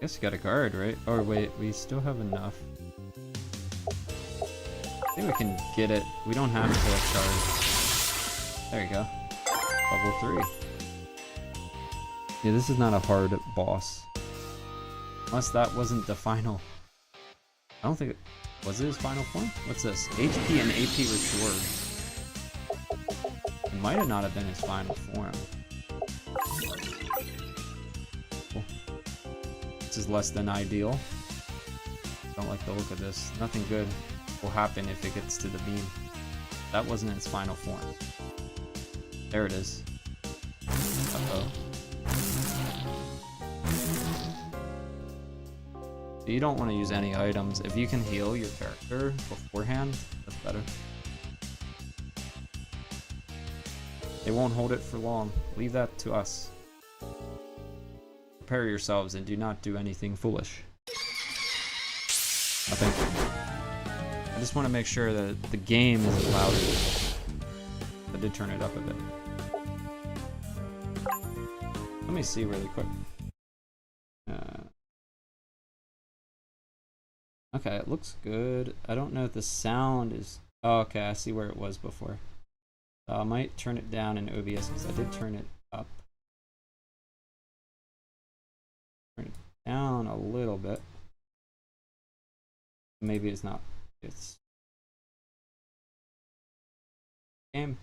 Guess you got a guard, right? Oh wait, we still have enough. I think we can get it. We don't have to charge. There you go. Level 3. Yeah, this is not a hard boss. Unless that wasn't the final. I don't think it was. It his final form? What's this? HP and AP restored. It might have not have been his final form. Cool. This is less than ideal. Don't like the look of this. Nothing good will happen if it gets to the beam. That wasn't its final form. There it is. Uh-oh. So you don't want to use any items. If you can heal your character beforehand, that's better. They won't hold it for long. Leave that to us. Prepare yourselves and do not do anything foolish. I think. I just want to make sure that the game is louder. I did turn it up a bit. Let me see really quick. Okay, it looks good. I don't know if the sound is... Oh, okay, I see where it was before. I might turn it down in OBS because I did turn it up. Turn it down a little bit. Maybe it's not. It's... game.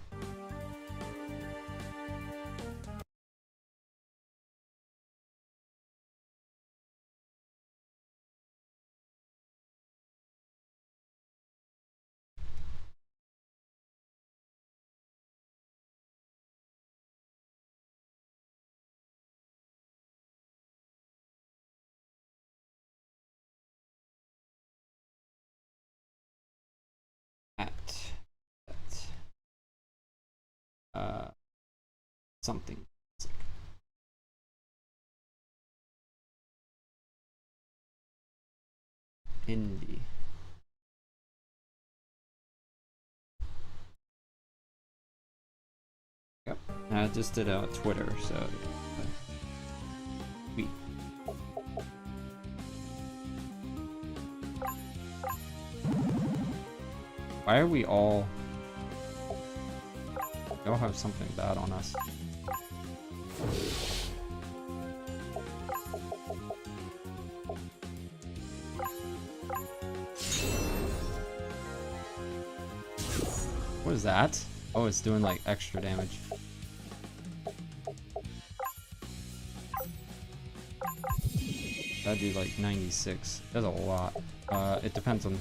Something. Indie. Yep. I just did Twitter, so tweet. Why are we all have something bad on us? What is that? Oh, it's doing like extra damage. That do like 96. That's a lot. It depends on.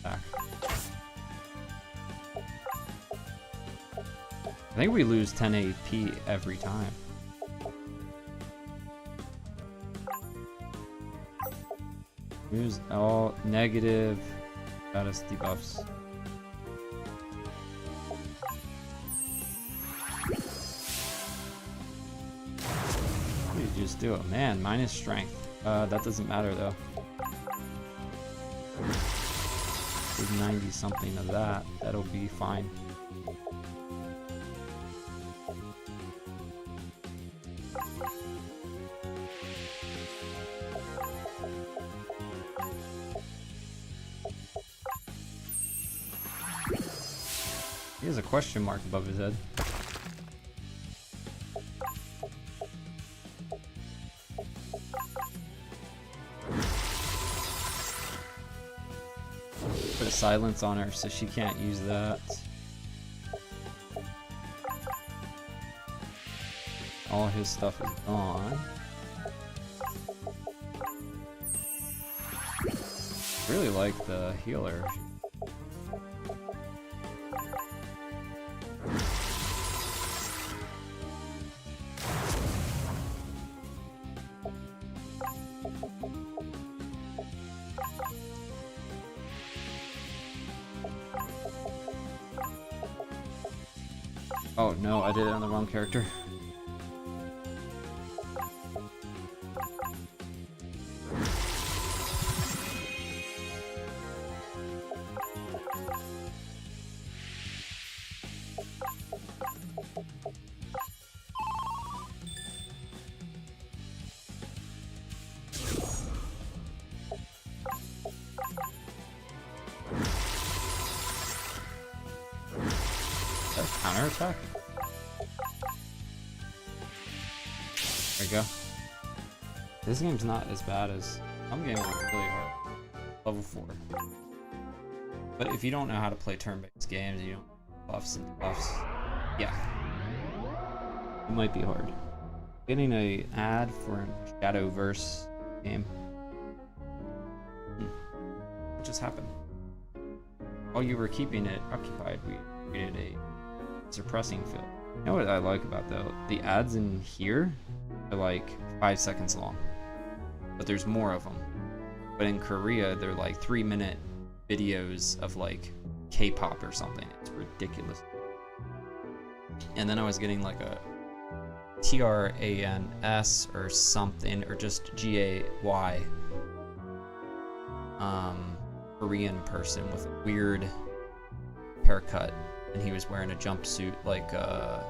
Back. I think we lose 10 AP every time. Use all negative status debuffs. What did you just do? It, man, minus strength. That doesn't matter though. There's 90 something of that. That'll be fine. He has a question mark above his head. Put a silence on her so she can't use that. All his stuff is gone. Really like the healer. Oh no, I did it on the wrong character. Counterattack? There we go. This game's not as bad as some games are really hard. Level 4. But if you don't know how to play turn-based games, you don't buffs and buffs. Yeah. It might be hard. Getting a ad for a Shadowverse game. What just happened? While you were keeping it occupied, we created a suppressing field. You know what I like about though? The ads in here are like 5 seconds long, but there's more of them. But in Korea, they're like 3-minute videos of like K-pop or something. It's ridiculous. And then I was getting like a TRANS or something, or just GAY Korean person with a weird haircut, and he was wearing a jumpsuit like a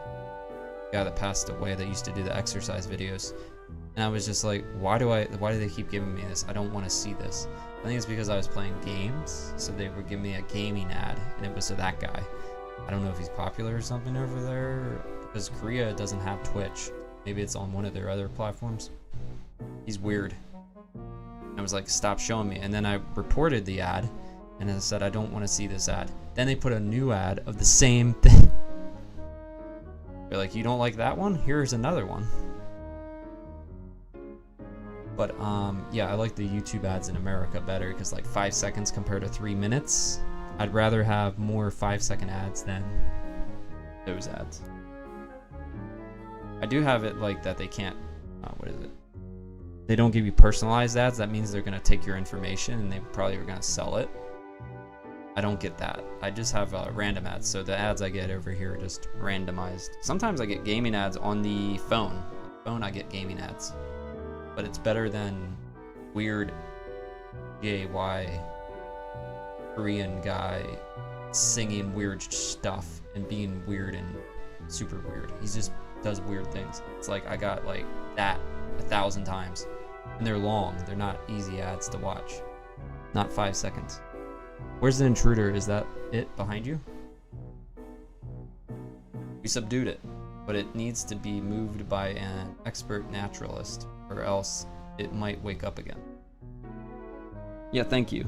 guy that passed away that used to do the exercise videos. And I was just like, why do they keep giving me this? I don't want to see this. I think it's because I was playing games, so they were giving me a gaming ad, and it was to that guy. I don't know if he's popular or something over there, because Korea doesn't have Twitch. Maybe it's on one of their other platforms. He's weird. I was like, stop showing me. And then I reported the ad, and I said, I don't want to see this ad. Then they put a new ad of the same thing. They're like, you don't like that one? Here's another one. But yeah, I like the YouTube ads in America better, because like 5 seconds compared to 3 minutes. I'd rather have more 5-second ads than those ads. I do have it like that they can't, what is it? They don't give you personalized ads. That means they're going to take your information and they probably are going to sell it. I don't get that. I just have random ads. So the ads I get over here are just randomized. Sometimes I get gaming ads on the phone. On the phone I get gaming ads. But it's better than weird GAY Korean guy singing weird stuff and being weird and super weird. He's just does weird things. It's like I got like that 1,000 times. And they're long. They're not easy ads to watch. Not 5 seconds. Where's the intruder? Is that it behind you? We subdued it, but it needs to be moved by an expert naturalist, or else it might wake up again. Yeah, thank you.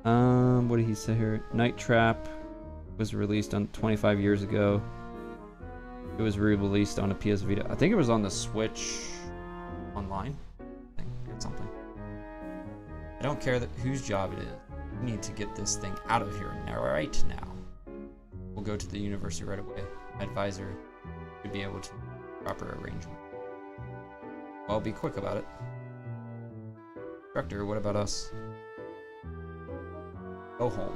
What did he say here? Night Trap was released on 25 years ago. It was re-released on a PS Vita. I think it was on the Switch online. I think or something. I don't care whose job it is. We need to get this thing out of here right now. We'll go to the university right away. My advisor should be able to proper arrangement. Well, be quick about it. Director, what about us? Go home.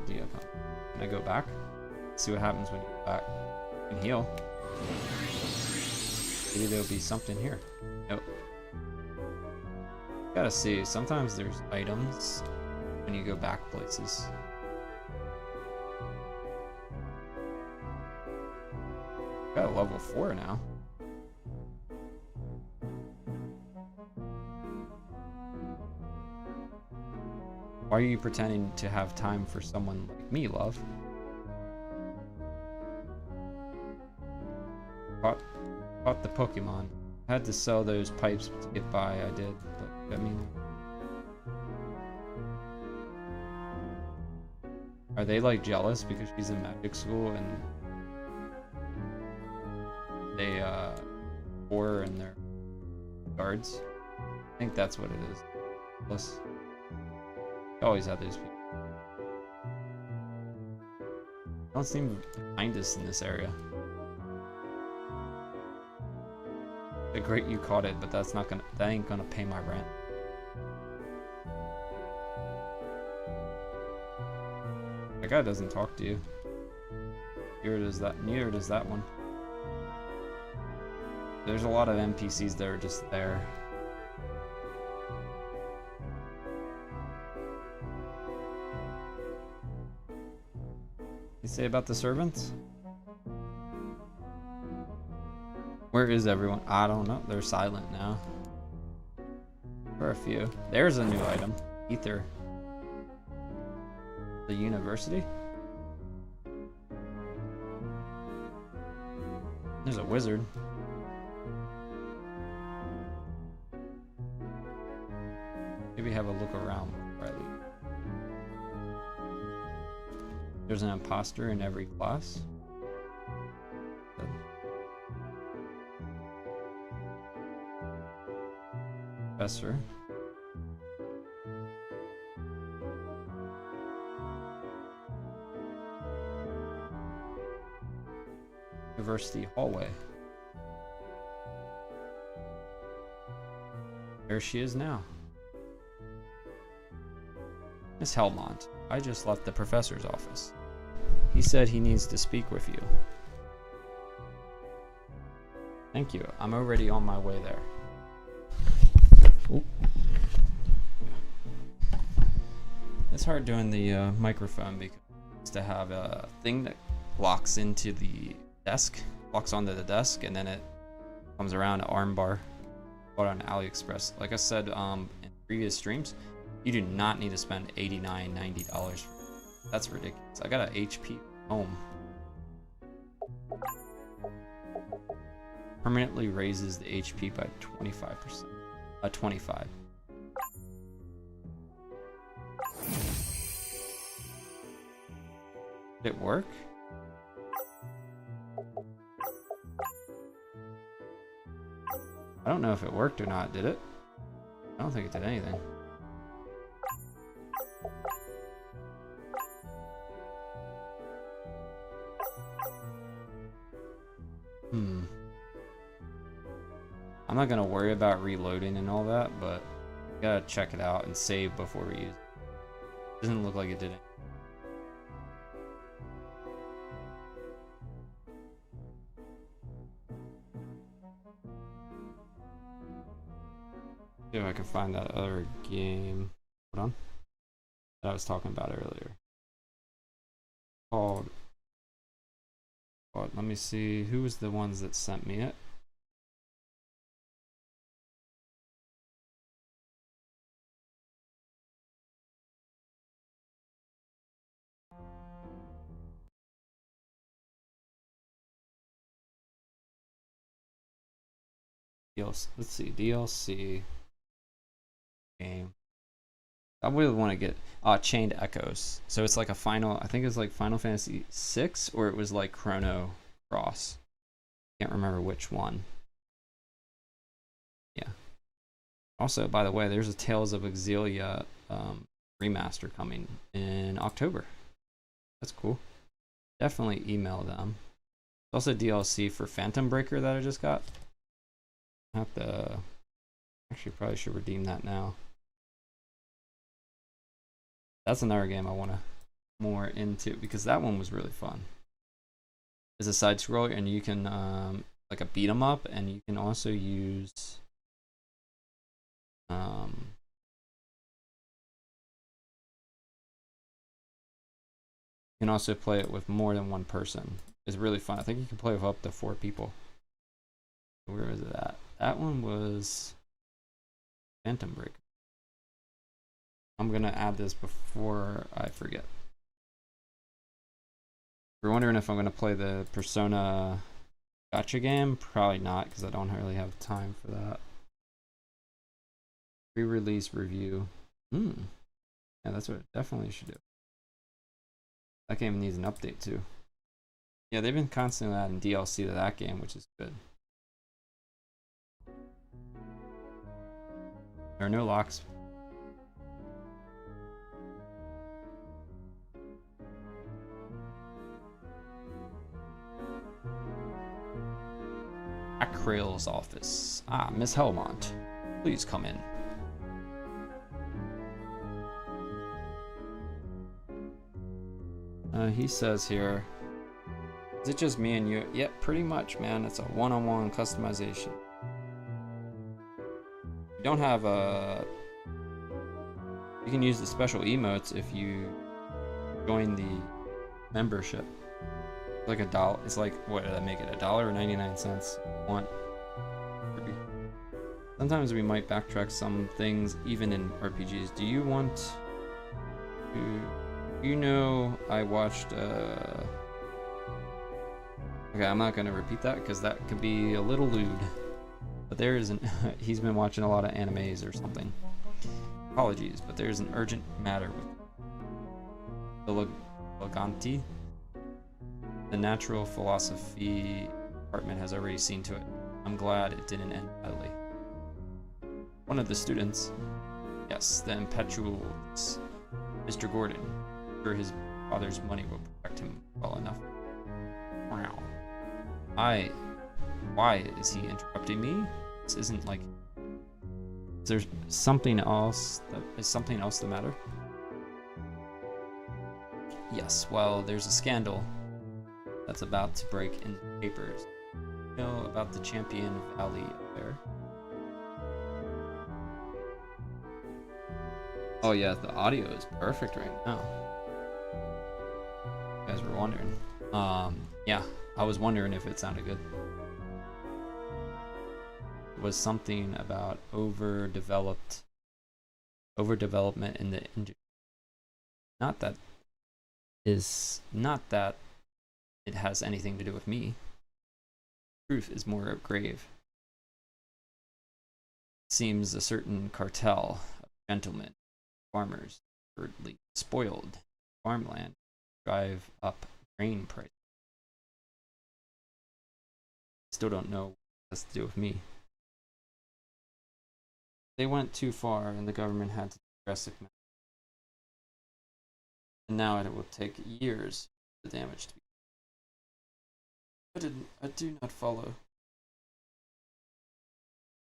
Idea. Can I go back? See what happens when you go back. You can heal. Maybe there'll be something here. Nope. Gotta see. Sometimes there's items when you go back places. Got a level 4 now. Why are you pretending to have time for someone like me, love? Caught the Pokemon. I had to sell those pipes to get by, I did, but I mean... Are they like jealous because she's in magic school and they pour her in their guards? I think that's what it is. Plus, you always have those people. Don't seem behind us in this area. Great you caught it, but that ain't gonna pay my rent. That guy doesn't talk to you. Neither does that one. There's a lot of NPCs that are just there. You say about the servants? Where is everyone? I don't know. They're silent now. For a few. There's a new item. Ether. The university? There's a wizard. Maybe have a look around before I leave. There's an imposter in every class. Professor. University hallway. There she is now. Miss Helmont, I just left the professor's office. He said he needs to speak with you. Thank you. I'm already on my way there. Ooh. It's hard doing the microphone because it's to have a thing that locks into the desk, locks onto the desk, and then it comes around an arm bar. Bought on AliExpress. Like I said in previous streams, you do not need to spend $89, $90. That's ridiculous. I got an HP home. Permanently raises the HP by 25%. 25. Did it work? I don't know if it worked or not, did it? I don't think it did anything. I'm not gonna worry about reloading and all that, but we gotta check it out and save before we use it. Doesn't look like it did it. See if I can find that other game. Hold on. That I was talking about earlier. called. Let me see. Who was the ones that sent me it? DLC. Let's see. DLC game. I really want to get Chained Echoes. So it's like a final. I think it's like Final Fantasy VI, or it was like Chrono Cross. Can't remember which one. Yeah. Also, by the way, there's a Tales of Exilia remaster coming in October. That's cool. Definitely email them. There's also DLC for Phantom Breaker that I just got. I have to. Actually, probably should redeem that now. That's another game I want to more into because that one was really fun. It's a side scroller and you can like a beat 'em up, and you can also use you can also play it with more than one person. It's really fun. I think you can play with up to 4 people. Where is it at? That one was Phantom Breaker. I'm gonna add this before I forget. If you're wondering if I'm gonna play the Persona Gotcha game, probably not, because I don't really have time for that. Pre-release review. Yeah, that's what it definitely should do. That game needs an update too. Yeah, they've been constantly adding DLC to that game, which is good. There are no locks. Akrail's office. Ah, Miss Helmont. Please come in. He says here, is it just me and you? Yep, pretty much, man. It's a one-on-one customization. You don't have a... You can use the special emotes if you join the membership. Like $1. It's like, what did I make it? $1.99. Want free. Sometimes we might backtrack some things, even in RPGs. Do you want to... You know, I watched, okay, I'm not gonna repeat that because that could be a little lewd. But there is an, he's been watching a lot of animes or something. Apologies, but there's an urgent matter with the Laganti. The natural philosophy department has already seen to it. I'm glad it didn't end badly. One of the students, yes, the impetuous Mr. Gordon, his father's money will protect him well enough. Wow. Why is he interrupting me? This isn't like... Is there something else is something else the matter? Yes, well, there's a scandal that's about to break in the papers. You know about the Champion Valley affair? Oh yeah, the audio is perfect right now. You guys were wondering. Yeah, I was wondering if it sounded good. It was something about overdevelopment in the industry. Not that it has anything to do with me. Truth is more grave. It seems a certain cartel of gentlemen, farmers, absurdly spoiled farmland, drive up grain prices. Still don't know what has to do with me. They went too far, and the government had to take drastic measures. And now it will take years for the damage to be. I do not follow.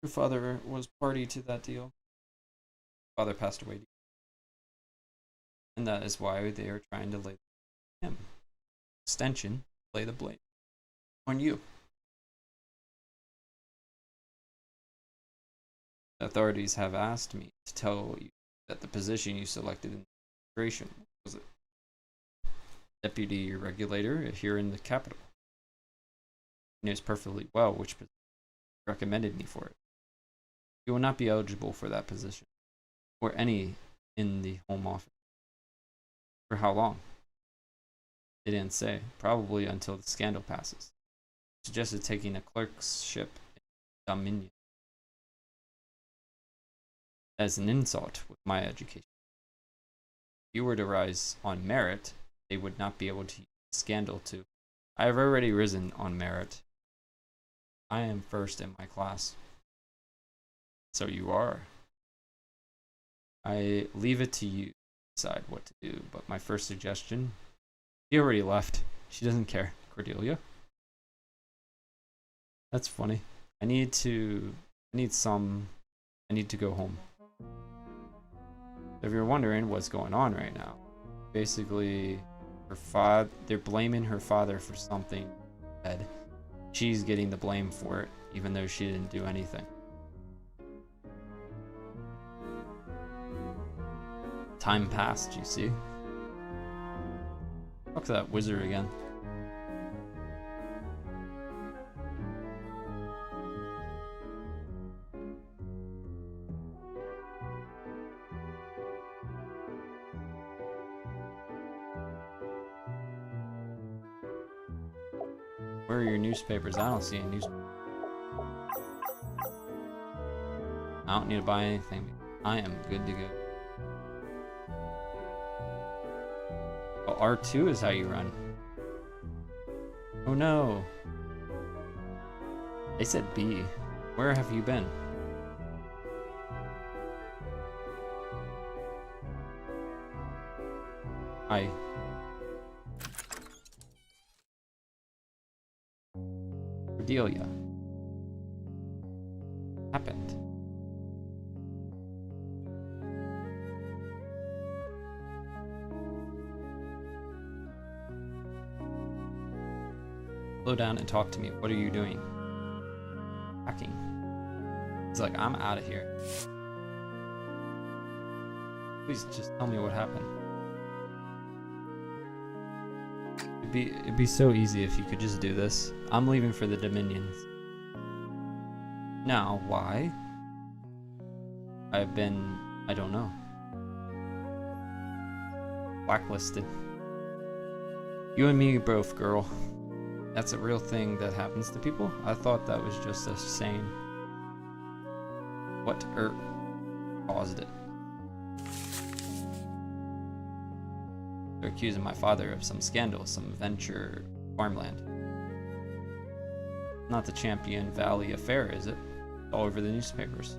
Your father was party to that deal. Father passed away, and that is why they are trying to lay him. Extension, lay the blame on you. The authorities have asked me to tell you that the position you selected in the administration was it. deputy regulator here in the capital. He knows perfectly well which position recommended me for it. You will not be eligible for that position, or any in the Home Office. For how long? They didn't say. Probably until the scandal passes. Suggested taking a clerkship in Dominion as an insult with my education. If you were to rise on merit, they would not be able to use scandal to. I have already risen on merit. I am first in my class. So you are. I leave it to you to decide what to do, but my first suggestion. She already left. She doesn't care. Cordelia. That's funny. I need to go home. If you're wondering what's going on right now, basically they're blaming her father for something bad. She's getting the blame for it, even though she didn't do anything. Time passed, you see. Talk to that wizard again. Where are your newspapers? I don't see any newspapers. I don't need to buy anything. I am good to go. Oh, R2 is how you run. Oh no. They said B. Where have you been? Hi. Cordelia. Happened. Slow down and talk to me. What are you doing? Hacking. He's like, I'm out of here. Please just tell me what happened. It'd be so easy if you could just do this. I'm leaving for the Dominions. Now, why? I don't know. Blacklisted. You and me both, girl. That's a real thing that happens to people? I thought that was just a saying. What caused it? They're accusing my father of some scandal, some venture farmland. Not the Champion Valley affair, is it? All over the newspapers.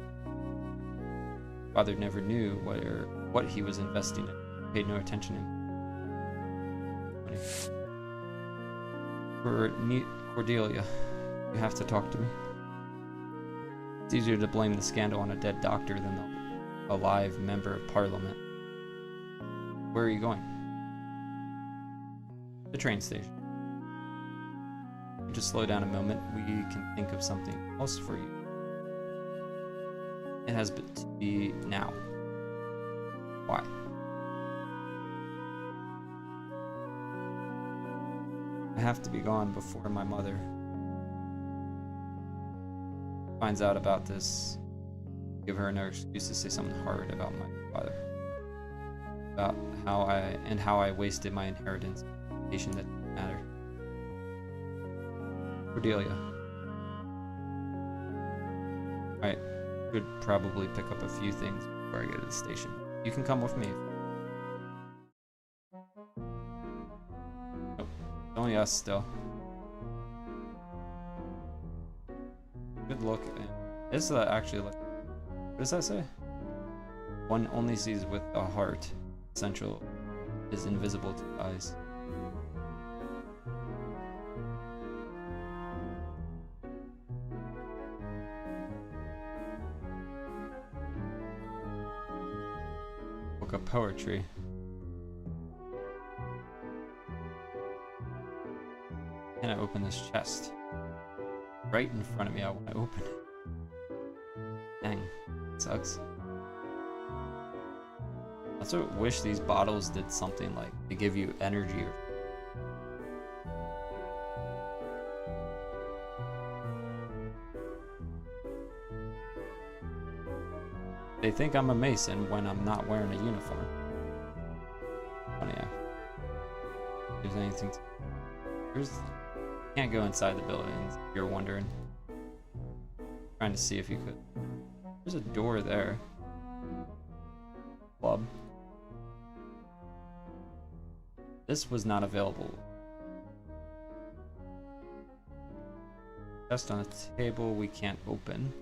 Father never knew what he was investing in. Paid no attention to him. Cordelia, you have to talk to me. It's easier to blame the scandal on a dead doctor than a live member of parliament. Where are you going? The train station. Just slow down a moment. We can think of something else for you. It has to be now. Why? I have to be gone before my mother finds out about this. Give her another excuse to say something hard about my father. About how I wasted my inheritance. That didn't matter. Cordelia. I could probably pick up a few things before I get to the station. You can come with me. Nope. Only us still. Good look. This actually look. What does that say? One only sees with the heart. Essential is invisible to the eyes. Book of poetry. Can I open this chest? Right in front of me, I want to open it. Dang, it sucks. I also wish these bottles did something like they give you energy or They think I'm a Mason when I'm not wearing a uniform. Oh yeah. If there's anything to... There's... Can't go inside the buildings, if you're wondering. Trying to see if you could. There's a door there. Club. This was not available. Just on a table we can't open.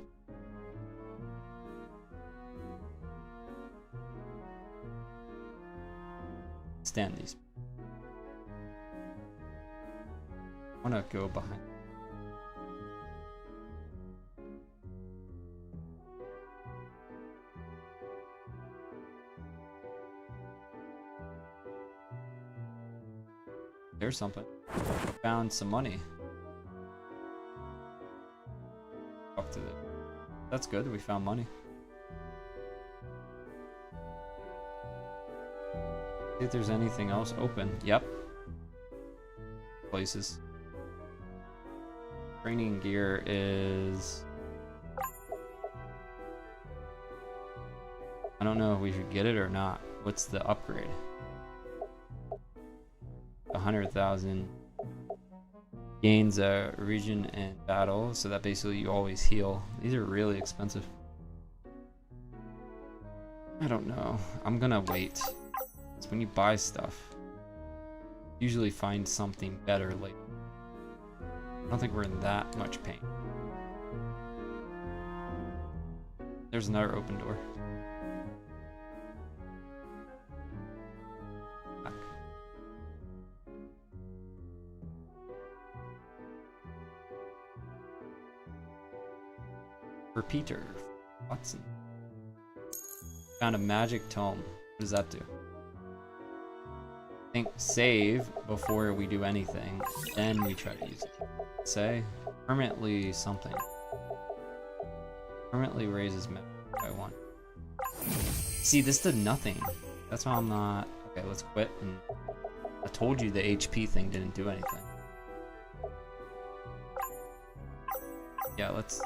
Stand these. I want to go behind. There's something. Found some money. Talk to the... That's good. We found money. See if there's anything else open. Yep. Places. Training gear is... I don't know if we should get it or not. What's the upgrade? 100,000 gains a region in battle, so that basically you always heal. These are really expensive. I don't know. I'm gonna wait. It's when you buy stuff, usually find something better later. I don't think we're in that much pain. There's another open door. Repeater. Watson. Found a magic tome. What does that do? I think save before we do anything, then we try to use it. Say permanently something. Permanently raises magic by 1. See, this did nothing. That's why I'm not... Okay, let's quit. And I told you the HP thing didn't do anything. Yeah, let's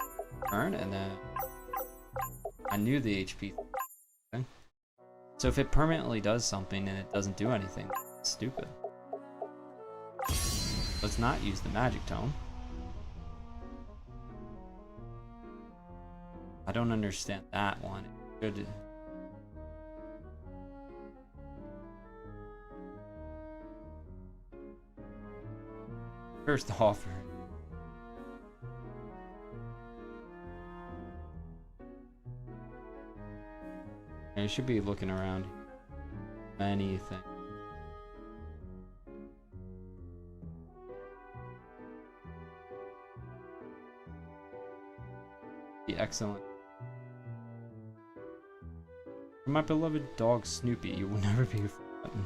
turn and then... I knew the HP thing. So if it permanently does something and it doesn't do anything, it's stupid. Let's not use the magic tome. I don't understand that one. It should... First offer. I should be looking around. Anything. Be excellent. For my beloved dog Snoopy, you will never be forgotten.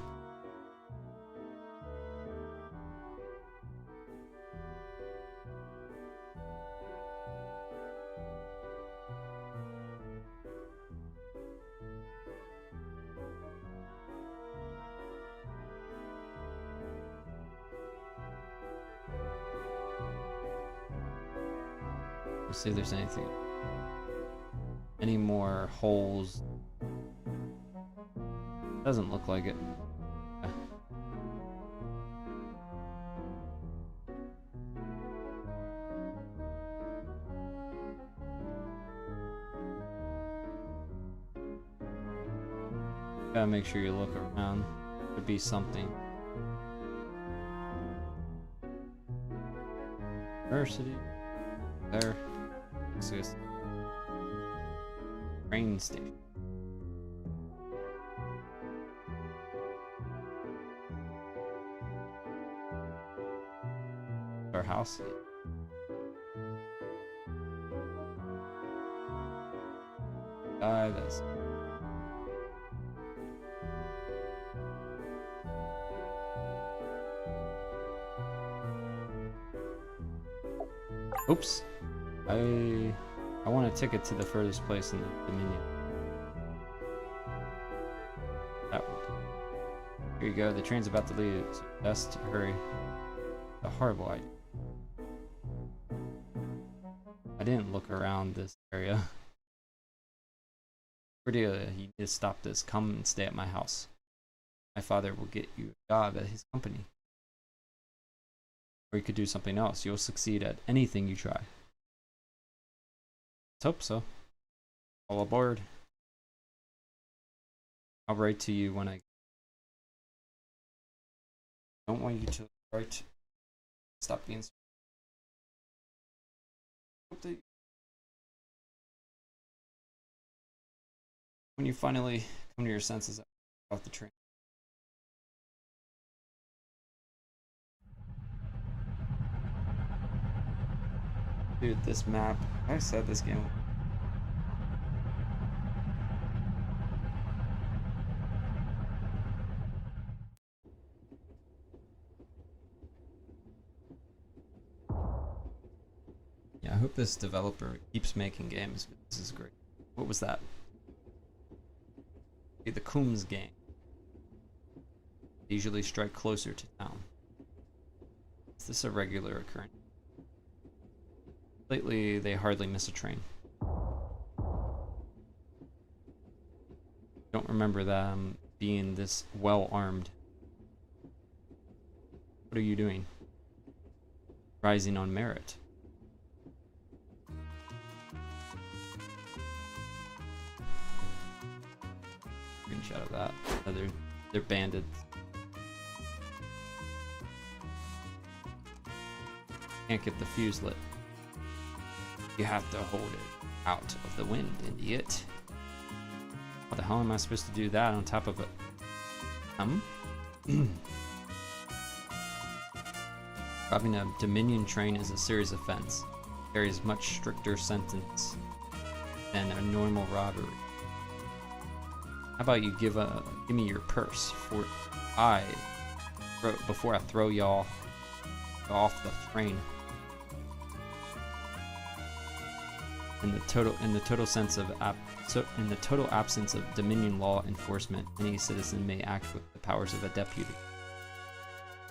Let's see if there's anything. Any more holes? Doesn't look like it. Gotta make sure you look around. Could be something. University. There. Exist. Train station. Our house. That's... Oops. I want a ticket to the furthest place in the Dominion. That one. Here you go. The train's about to leave. So best to hurry. A horrible idea. I didn't look around this area. Cordelia, you need to stop this. Come and stay at my house. My father will get you a job at his company. Or you could do something else. You'll succeed at anything you try. Let's hope so. All aboard. I'll write to you when I don't want you to write. Stop being. When you finally come to your senses off the train. Dude, this map. I said this game. Yeah, I hope this developer keeps making games. This is great. What was that? Okay, the Coombs gang. They usually strike closer to town. Is this a regular occurrence? Lately, they hardly miss a train. Don't remember them being this well armed. What are you doing? Rising on merit. Screenshot of that. Oh, they're bandits. Can't get the fuse lit. You have to hold it out of the wind, idiot. How the hell am I supposed to do that on top of it? Robbing a Dominion train is a serious offense. Carries much stricter sentence than a normal robbery. How about you give me your purse before I throw y'all off the train. In the total absence of Dominion law enforcement, any citizen may act with the powers of a deputy.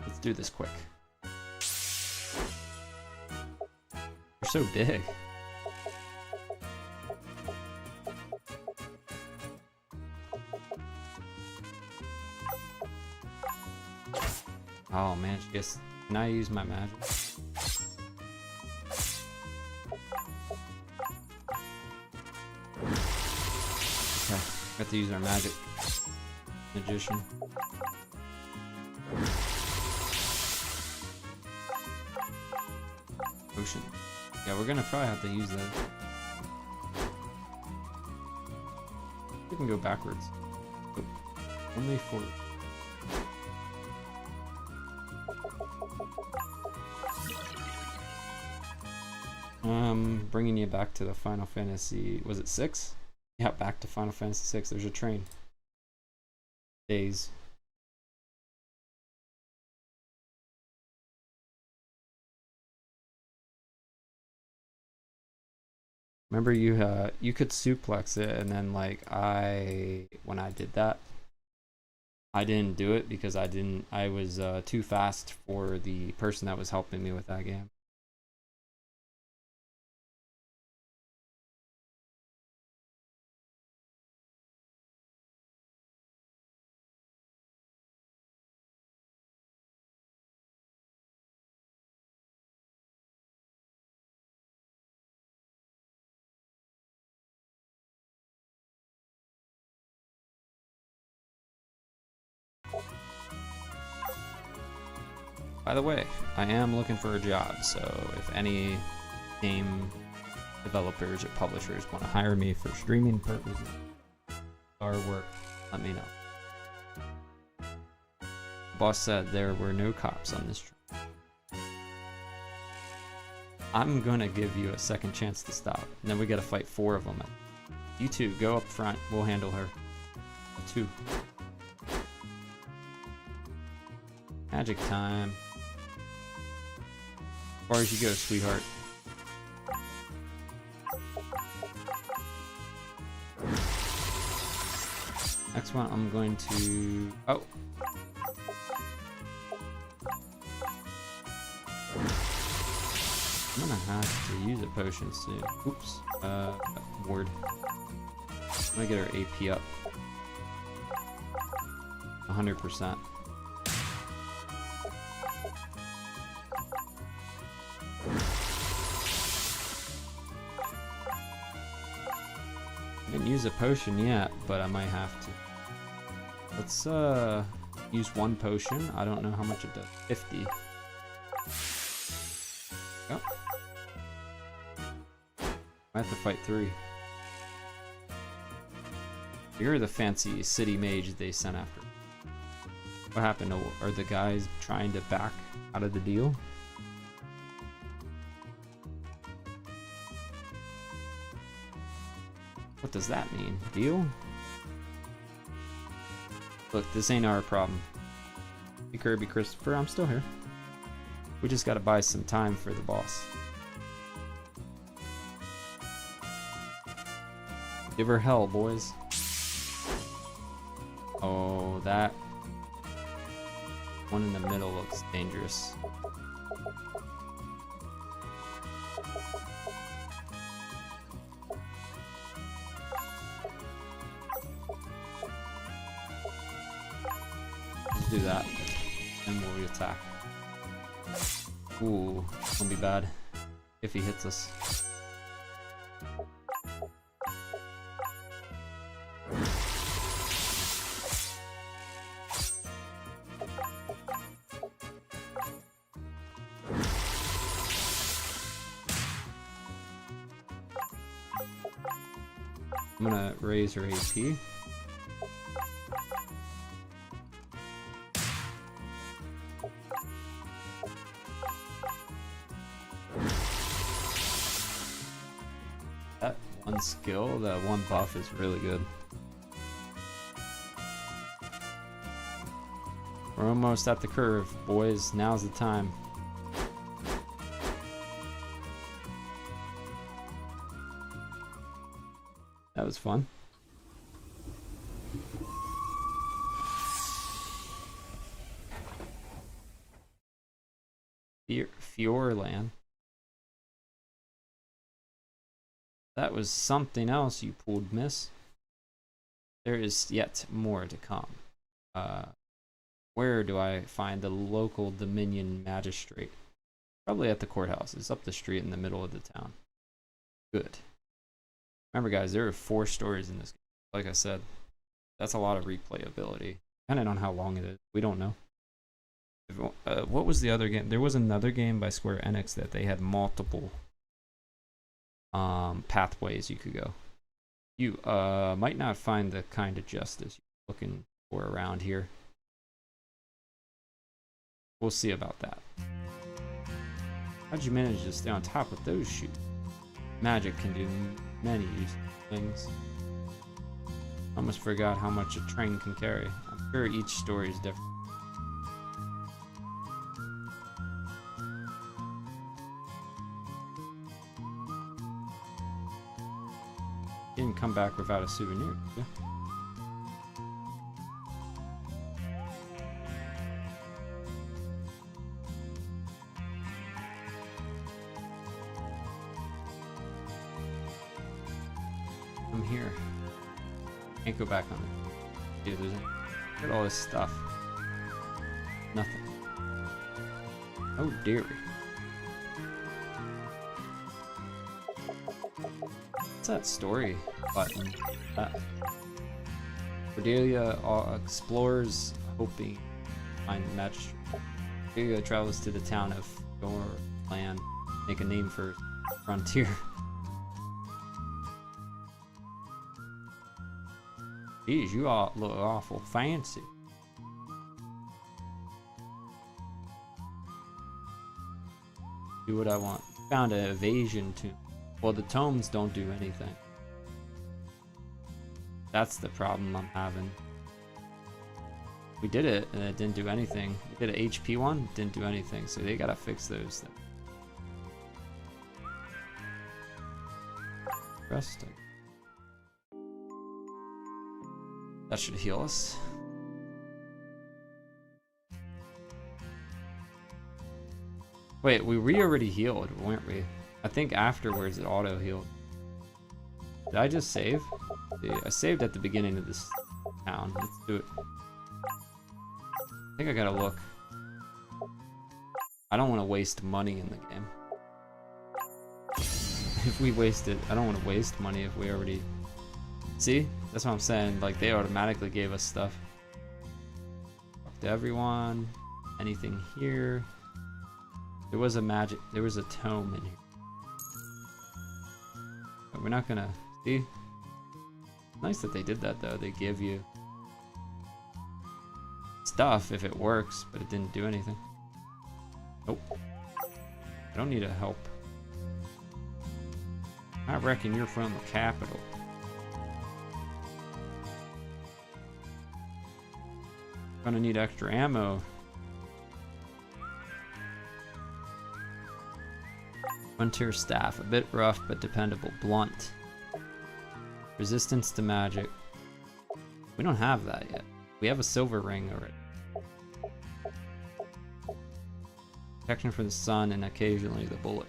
Let's do this quick. You're so big. Oh man, can I use my magic? Okay, we have to use our magic. Magician. Potion. Yeah, we're gonna probably have to use that. We can go backwards. Oh, only forward. Bringing you back to the Final Fantasy, was it 6? Yeah, back to Final Fantasy 6. There's a train. Days. Remember you could suplex it, and then like when I did that, I didn't do it because I was too fast for the person that was helping me with that game. By the way, I am looking for a job, so if any game developers or publishers want to hire me for streaming purposes or work, let me know. The boss said there were no cops on this train. I'm gonna give you a second chance to stop, and then we gotta fight 4 of them. You two, go up front, we'll handle her. 2. Magic time. As far as you go, sweetheart. Next one, I'm going to... Oh! I'm gonna have to use a potion soon. Oops. Ward. I'm gonna get our AP up. 100%. Didn't use a potion yet, but I might have to. Let's use one potion. I don't know how much it does. 50. Yep. I have to fight 3. You're the fancy city mage they sent after. What happened? Are the guys trying to back out of the deal? What does that mean? Deal? Look, this ain't our problem. Hey Kirby, Christopher, I'm still here. We just gotta buy some time for the boss. Give her hell, boys. Oh, that one in the middle looks dangerous. Let's do that, and we'll attack. Ooh, it's gonna be bad if he hits us. I'm gonna raise her AP. That one skill, that one buff is really good. We're almost at the curve, boys. Now's the time. That was fun. Fiorland. That was something else you pulled, miss. There is yet more to come. Where do I find the local Dominion magistrate? Probably at the courthouse. It's up the street in the middle of the town. Good. Remember, guys, there are 4 stories in this game. Like I said, that's a lot of replayability. Depending on how long it is, we don't know. What was the other game? There was another game by Square Enix that they had multiple pathways you could go. You might not find the kind of justice you're looking for around here. We'll see about that. How'd you manage to stay on top of those shoes? Magic can do many useful things. Almost forgot how much a train can carry. I'm sure each story is different. You didn't come back without a souvenir, did you? I'm here. Can't go back on it. Dude, look at all this stuff. Nothing. Oh dearie. What's that story button? Cordelia explores, hoping to find the magistrate. Cordelia travels to the town of Dorland, make a name for frontier. Geez, you all look awful fancy. Do what I want. Found an evasion tomb. Well, the tomes don't do anything. That's the problem I'm having. We did it and it didn't do anything. We did an HP one, didn't do anything. So they gotta fix those things. Resting. That should heal us. Wait, we already healed, weren't we? I think afterwards it auto healed. Did I just save? See, I saved at the beginning of this town. Let's do it. I think I gotta look. I don't want to waste money in the game. If we waste it, I don't want to waste money if we already... See? That's what I'm saying. Like, they automatically gave us stuff. Talk to everyone. Anything here? There was a magic... There was a tome in here. But we're not gonna... See? Nice that they did that, though. They give you... stuff if it works, but it didn't do anything. Nope. I don't need a help. I reckon you're from the capital. Gonna need extra ammo. Frontier staff, a bit rough but dependable. Blunt. Resistance to magic. We don't have that yet. We have a silver ring already. Protection from the sun and occasionally the bullet.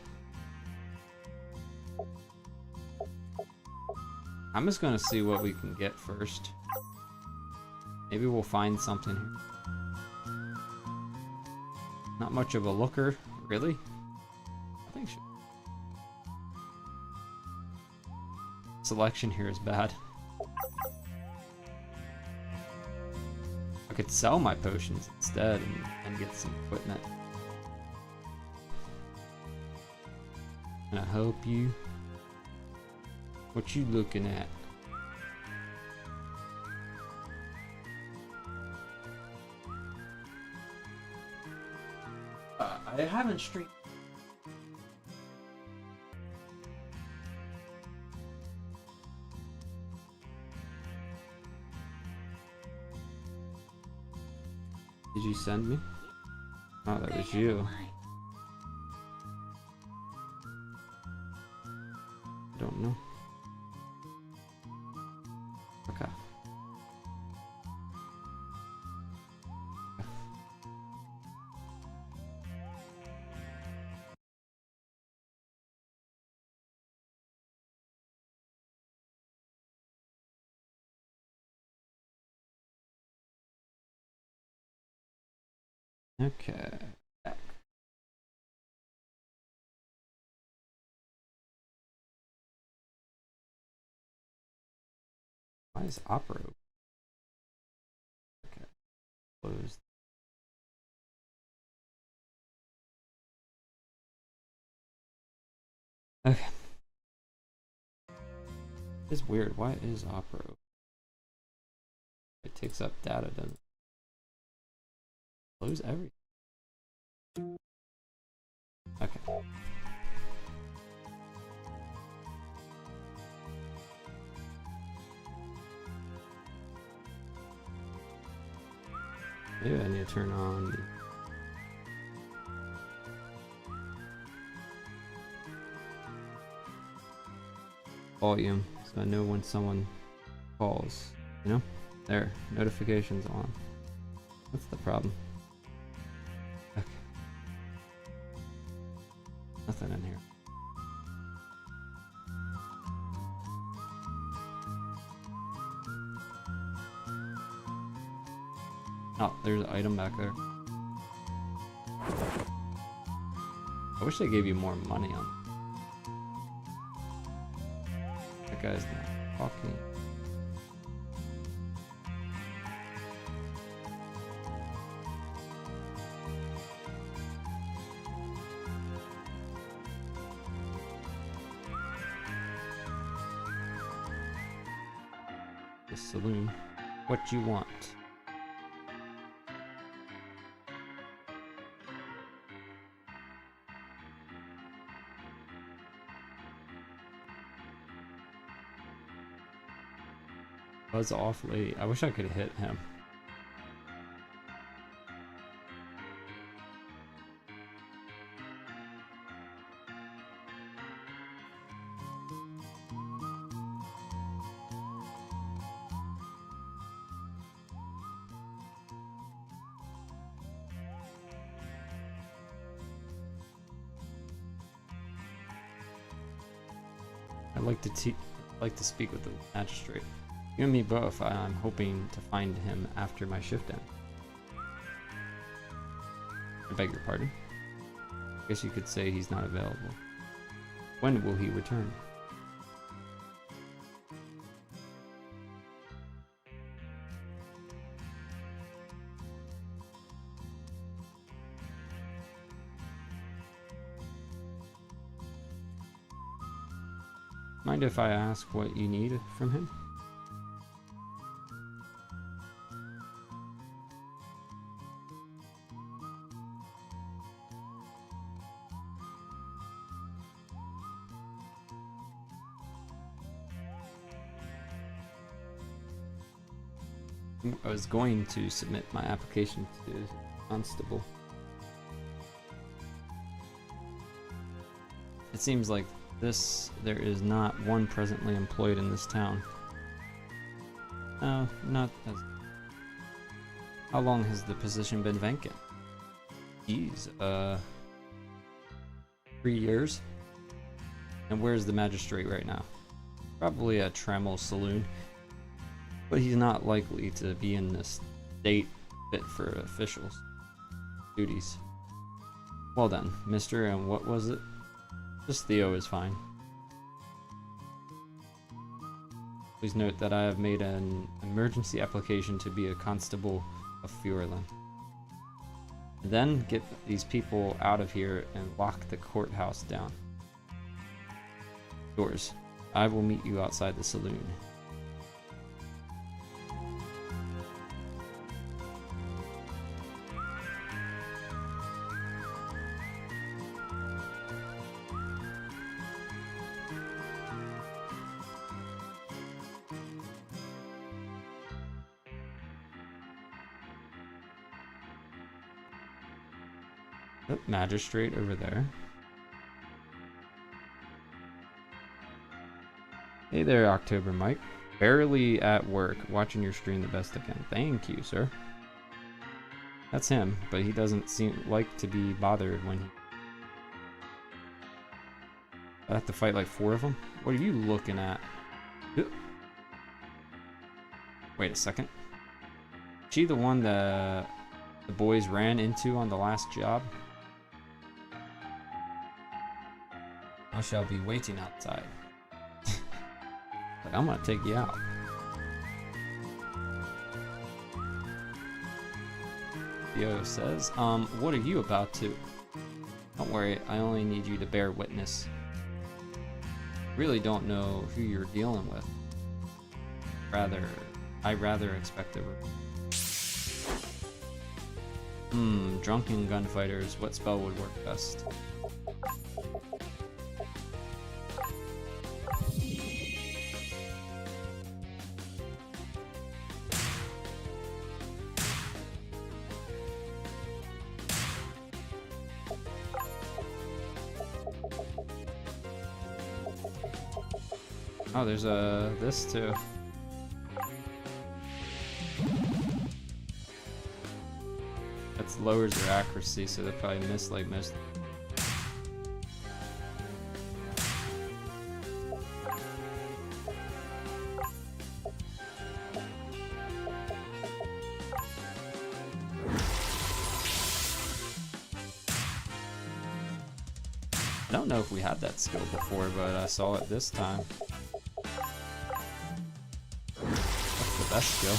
I'm just gonna see what we can get first. Maybe we'll find something here. Not much of a looker, really? I think selection here is bad. I could sell my potions instead and get some equipment. Can I help you? What you looking at? I haven't streamed. Did you send me? Oh, that was you. I don't know. Okay. Okay. Why is opera open? Okay. Closed. Okay. It's weird. Why is opera open? It takes up data, doesn't it? Close everything. Okay. Maybe I need to turn on the volume so I know when someone calls, you know? There, notifications on. What's the problem? Okay. Nothing in here. Oh, there's an item back there. I wish they gave you more money on it. That guy's not talking. The saloon. What you want? Buzz off late. I wish I could hit him. I like to like to speak with the magistrate. You and me both. I'm hoping to find him after my shift ends. I beg your pardon? I guess you could say he's not available. When will he return? Mind if I ask what you need from him? I was going to submit my application to constable. It seems like there is not one presently employed in this town. No, not as... How long has the position been vacant? Geez, 3 years? And where's the magistrate right now? Probably at Trammell Saloon. But he's not likely to be in this state fit for officials' duties. Well then, mister, and what was it? Just Theo is fine. Please note that I have made an emergency application to be a constable of Fiorlin. Then get these people out of here and lock the courthouse down. Yours. I will meet you outside the saloon. Oh, magistrate over there. Hey there, October Mike. Barely at work, watching your stream the best I can. Thank you, sir. That's him, but he doesn't seem like to be bothered when he... I have to fight like 4 of them? What are you looking at? Wait a second. Is she the one that the boys ran into on the last job? I shall be waiting outside. Like, I'm gonna take you out. Theo says, what are you about to? Don't worry, I only need you to bear witness. Really don't know who you're dealing with. I rather expect a... drunken gunfighters, what spell would work best? Oh, there's this too. That lowers their accuracy, so they probably miss like most. I don't know if we had that skill before, but I saw it this time. That's the best skill.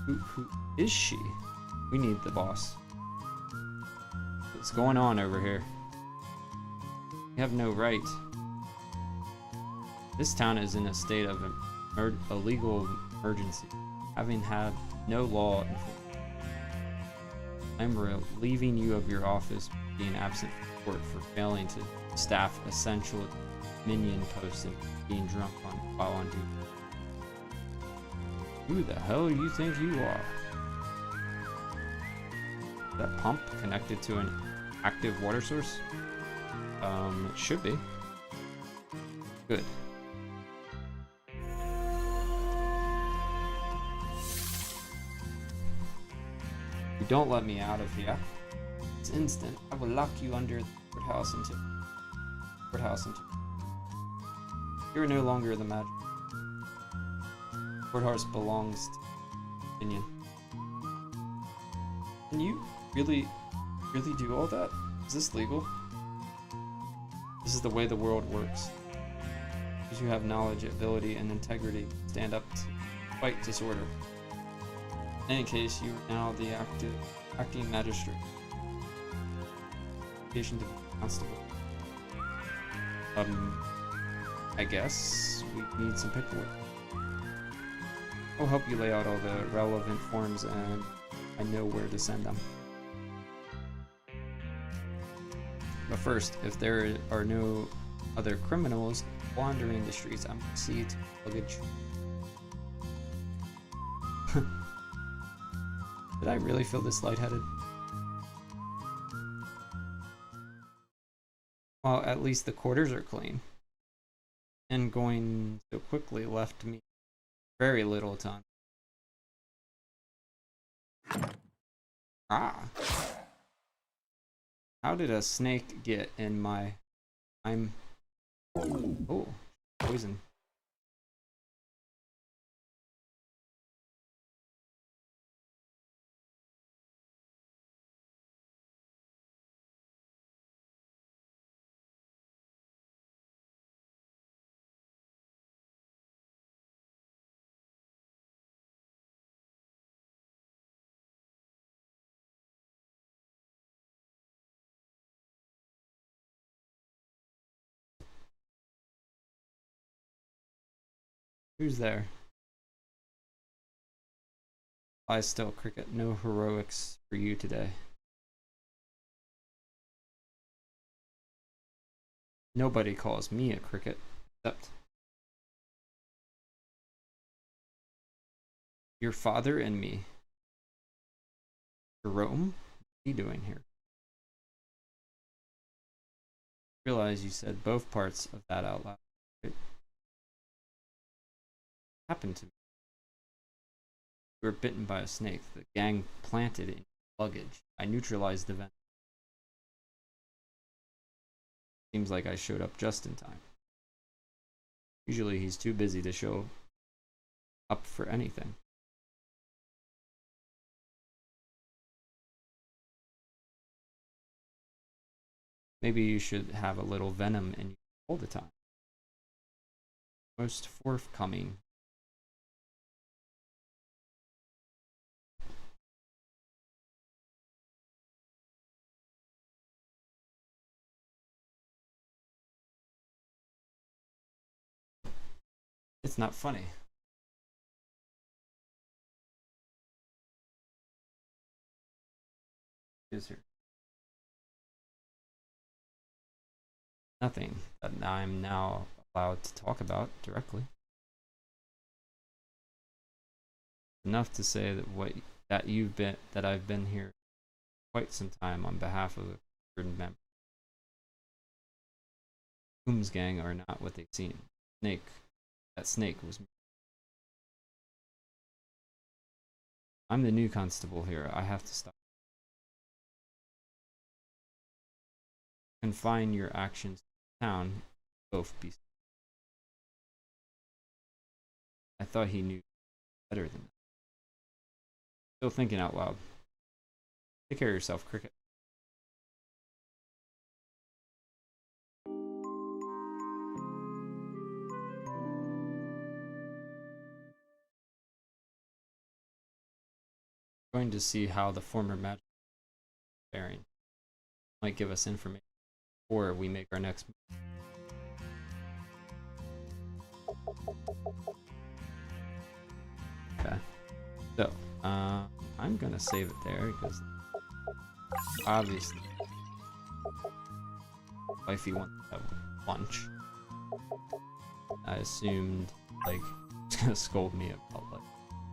Who is she? We need the boss. What's going on over here? We have no right. This town is in a state of a legal emergency, having had no law enforcement. I'm relieving you of your office being absent from court for failing to staff essential minion posts and being drunk while on duty. Who the hell do you think you are? That pump connected to an active water source? It should be. Good. you don't let me out of here this instant, I will lock you under the courthouse until you're no longer the magic. Courthouse belongs to Opinion. Can you really do all that? Is this legal? This is the way the world works. Because you have knowledge, ability, and integrity, stand up to fight disorder. In any case, you are now the acting magistrate. Application to constable. I guess we need some paperwork. I'll help you lay out all the relevant forms, and I know where to send them. But first, if there are no other criminals wandering the streets, I'm gonna see to luggage. Did I really feel this lightheaded? Well, at least the quarters are clean. And going so quickly left me very little time. Ah. How did a snake get in my... Oh, poison. Who's there? I still, Cricket. No heroics for you today. Nobody calls me a cricket, except your father and me. Jerome? What are you doing here? I realize you said both parts of that out loud. It happened to me. You were bitten by a snake. The gang planted it in your luggage. I neutralized the venom. Seems like I showed up just in time. Usually he's too busy to show up for anything. Maybe you should have a little venom in you all the time. Most forthcoming. It's not funny. Is here nothing that I'm now allowed to talk about directly? Enough to say that I've been here quite some time on behalf of a certain member. Coombs gang are not what they seem. That snake was me. I'm the new constable here. I have to stop. Confine your actions to town. Both be. I thought he knew better than that. Still thinking out loud. Take care of yourself, Cricket. Going to see how the former magic is faring. Might give us information before we make our next move. Okay. So, I'm gonna save it there because obviously wifey wants to have lunch. I assumed like it's gonna scold me about like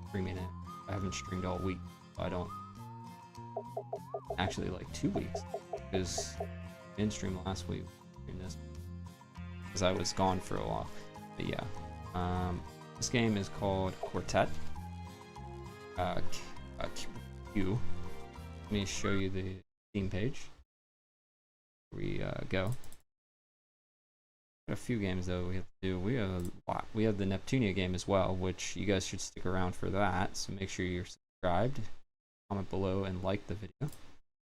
streaming it. I haven't streamed all week, so I don't actually like 2 weeks because I didn't stream last week this because I was gone for a while. But yeah, this game is called Quartet. Q. Let me show you the Steam page. Here we go. Got a few games though we have to do. We have a lot. We have the Neptunia game as well, which you guys should stick around for that. So make sure you're subscribed, comment below, and like the video.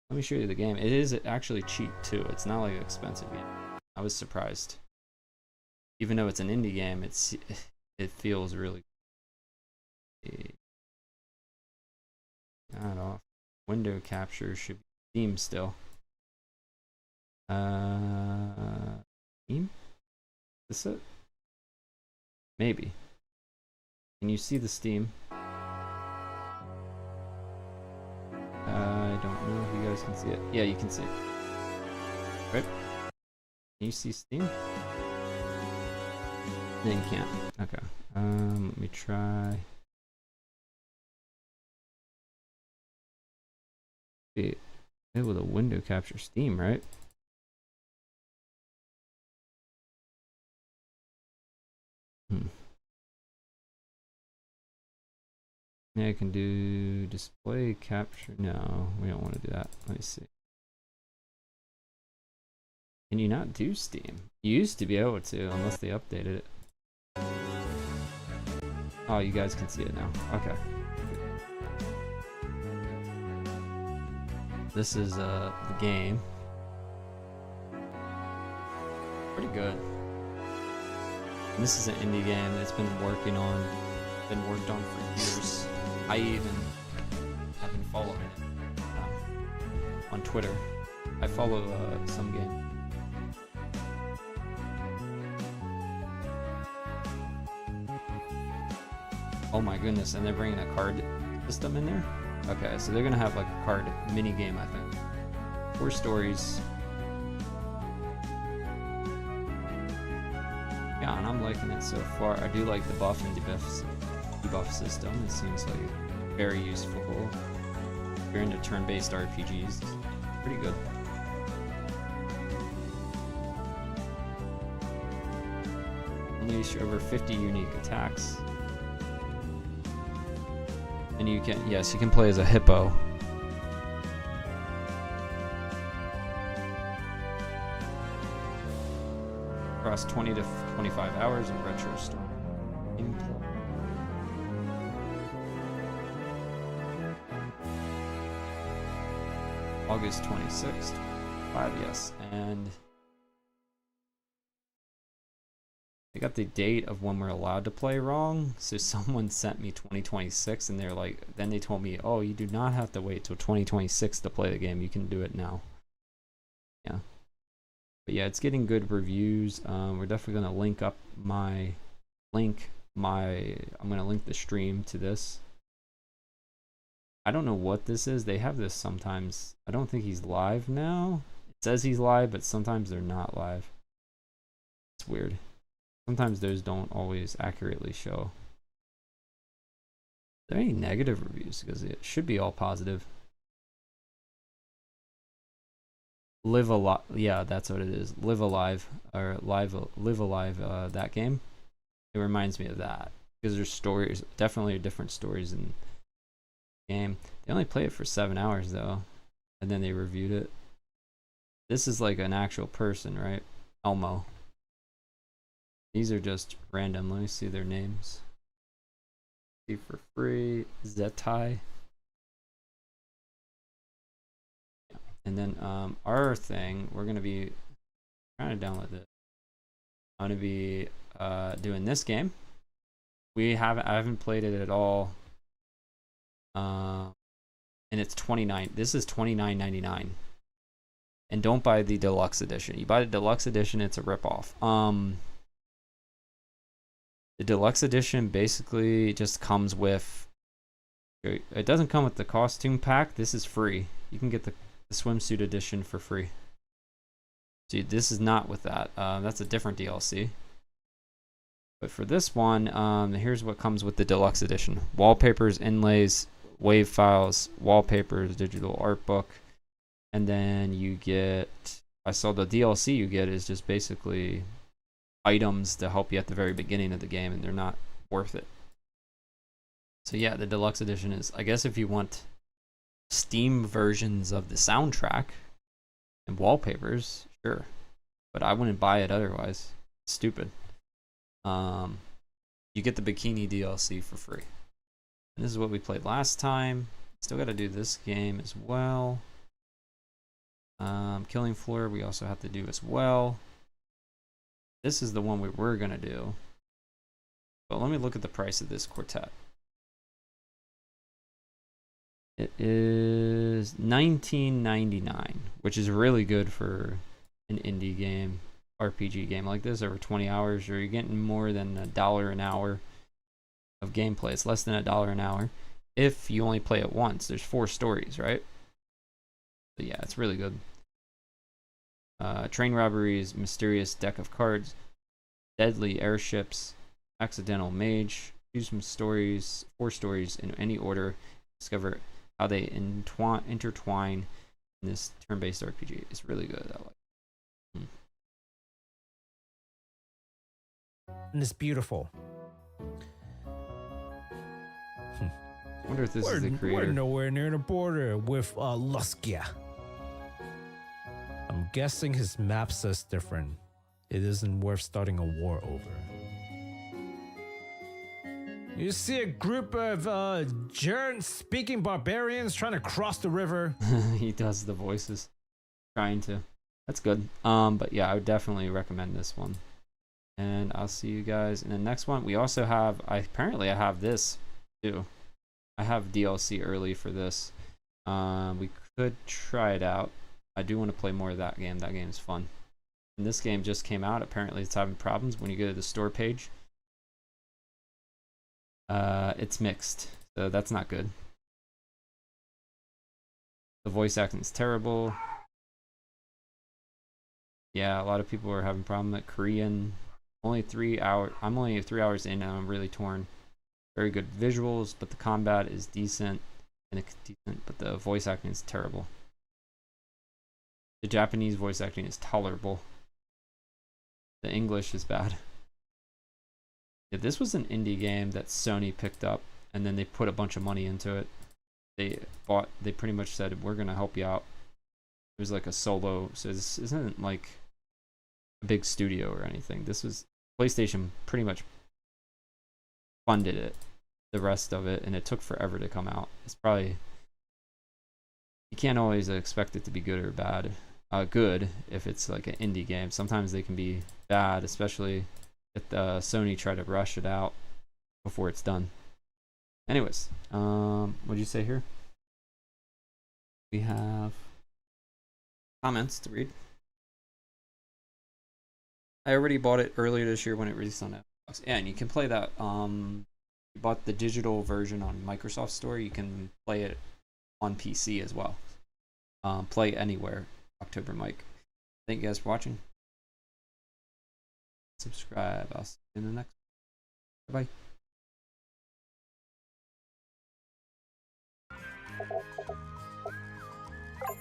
Let me show you the game. It is actually cheap too. It's not like an expensive game. I was surprised. Even though it's an indie game, it feels really good. I don't know. Window capture should be Steam still. Steam? Is this it? Maybe. Can you see the Steam? I don't know if you guys can see it. Yeah, you can see it. Right? Can you see Steam? No, you can't. Okay. Let me try. Be able to window capture Steam, right? Yeah, I can do display capture. No, we don't want to do that. Let me see. Can you not do Steam? You used to be able to, unless they updated it. Oh, you guys can see it now. Okay. This is the game. Pretty good. And this is an indie game that's been worked on for years. I even have been following it on Twitter. I follow some game. Oh my goodness, and they're bringing a card system in there? Okay, so they're gonna have like a card mini game, I think. 4 stories. Yeah, and I'm liking it so far. I do like the buff and debuff system. It seems like very useful. If you're into turn-based RPGs, it's pretty good. Unleash over 50 unique attacks. And you can, yes, you can play as a hippo. Across 20 to 25 hours of retro story. August 26th, 5, yes, and I got the date of when we're allowed to play wrong. So someone sent me 2026, and they're like, then they told me, oh, you do not have to wait till 2026 to play the game. You can do it now. Yeah. But yeah, it's getting good reviews. We're definitely gonna link up I'm gonna link the stream to this. I don't know what this is. They have this sometimes. I don't think he's live now. It says he's live, but sometimes they're not live. It's weird. Sometimes those don't always accurately show. Are there any negative reviews? Because it should be all positive. Live Alive, yeah, that's what it is. Live Alive, or Live Alive, that game. It reminds me of that. Because there's stories, definitely different stories in the game. They only play it for 7 hours though. And then they reviewed it. This is like an actual person, right? Elmo. These are just random. Let me see their names. See for free. Zetai. Yeah. And then our thing, we're gonna be trying to download this. I'm gonna be doing this game. I haven't played it at all. And it's $29. This is $29.99. And don't buy the deluxe edition. You buy the deluxe edition, it's a ripoff. The deluxe edition basically just comes with, it doesn't come with the costume pack. This is free. You can get the swimsuit edition for free. See, this is not with that. That's a different DLC. But for this one, here's what comes with the deluxe edition. Wallpapers, inlays, wave files, wallpapers, digital art book. And then you get, I saw the DLC you get is just basically items to help you at the very beginning of the game, and they're not worth it. So yeah, the deluxe edition is, I guess if you want Steam versions of the soundtrack and wallpapers, sure, but I wouldn't buy it otherwise. Stupid. You get the bikini DLC for free. And this is what we played last time. Still got to do this game as well. Killing Floor we also have to do as well. This is the one we were gonna do. But let me look at the price of this Quartet. It is $19.99, which is really good for an indie game, RPG game like this over 20 hours, or you're getting more than $1 an hour of gameplay. It's less than $1 an hour if you only play it once. There's 4 stories, right? But yeah, it's really good. Train robberies, mysterious deck of cards, deadly airships, accidental mage. Choose some stories, 4 stories in any order. Discover how they intertwine in this turn-based RPG. It's really good. I like it. And it's beautiful. I wonder if this is the creator. We're nowhere near the border with Luskia. I'm guessing his map says different. It isn't worth starting a war over. You see a group of German-speaking barbarians trying to cross the river. He does the voices. Trying to. That's good. But yeah, I would definitely recommend this one. And I'll see you guys in the next one. We also have, apparently I have this too. I have DLC early for this. We could try it out. I do want to play more of that game. That game is fun. And this game just came out. Apparently it's having problems when you go to the store page. It's mixed, so that's not good. The voice acting is terrible. Yeah, a lot of people are having problem with Korean. Only 3 hours. I'm only 3 hours in and I'm really torn. Very good visuals, but the combat is decent, and it's decent, but the voice acting is terrible. The Japanese voice acting is tolerable. The English is bad. Yeah, this was an indie game that Sony picked up, and then they put a bunch of money into it. They pretty much said, we're gonna help you out. It was like a solo, so this isn't like a big studio or anything. This was PlayStation pretty much funded it, the rest of it, and it took forever to come out. It's probably, you can't always expect it to be good or bad. Good if it's like an indie game. Sometimes they can be bad, especially if Sony try to rush it out before it's done. Anyways, what'd you say here? We have comments to read. I already bought it earlier this year when it released on Xbox. Yeah, and you can play that. You bought the digital version on Microsoft Store. You can play it on PC as well. Play anywhere. October Mike. Thank you guys for watching. Subscribe. I'll see you in the next one. Bye.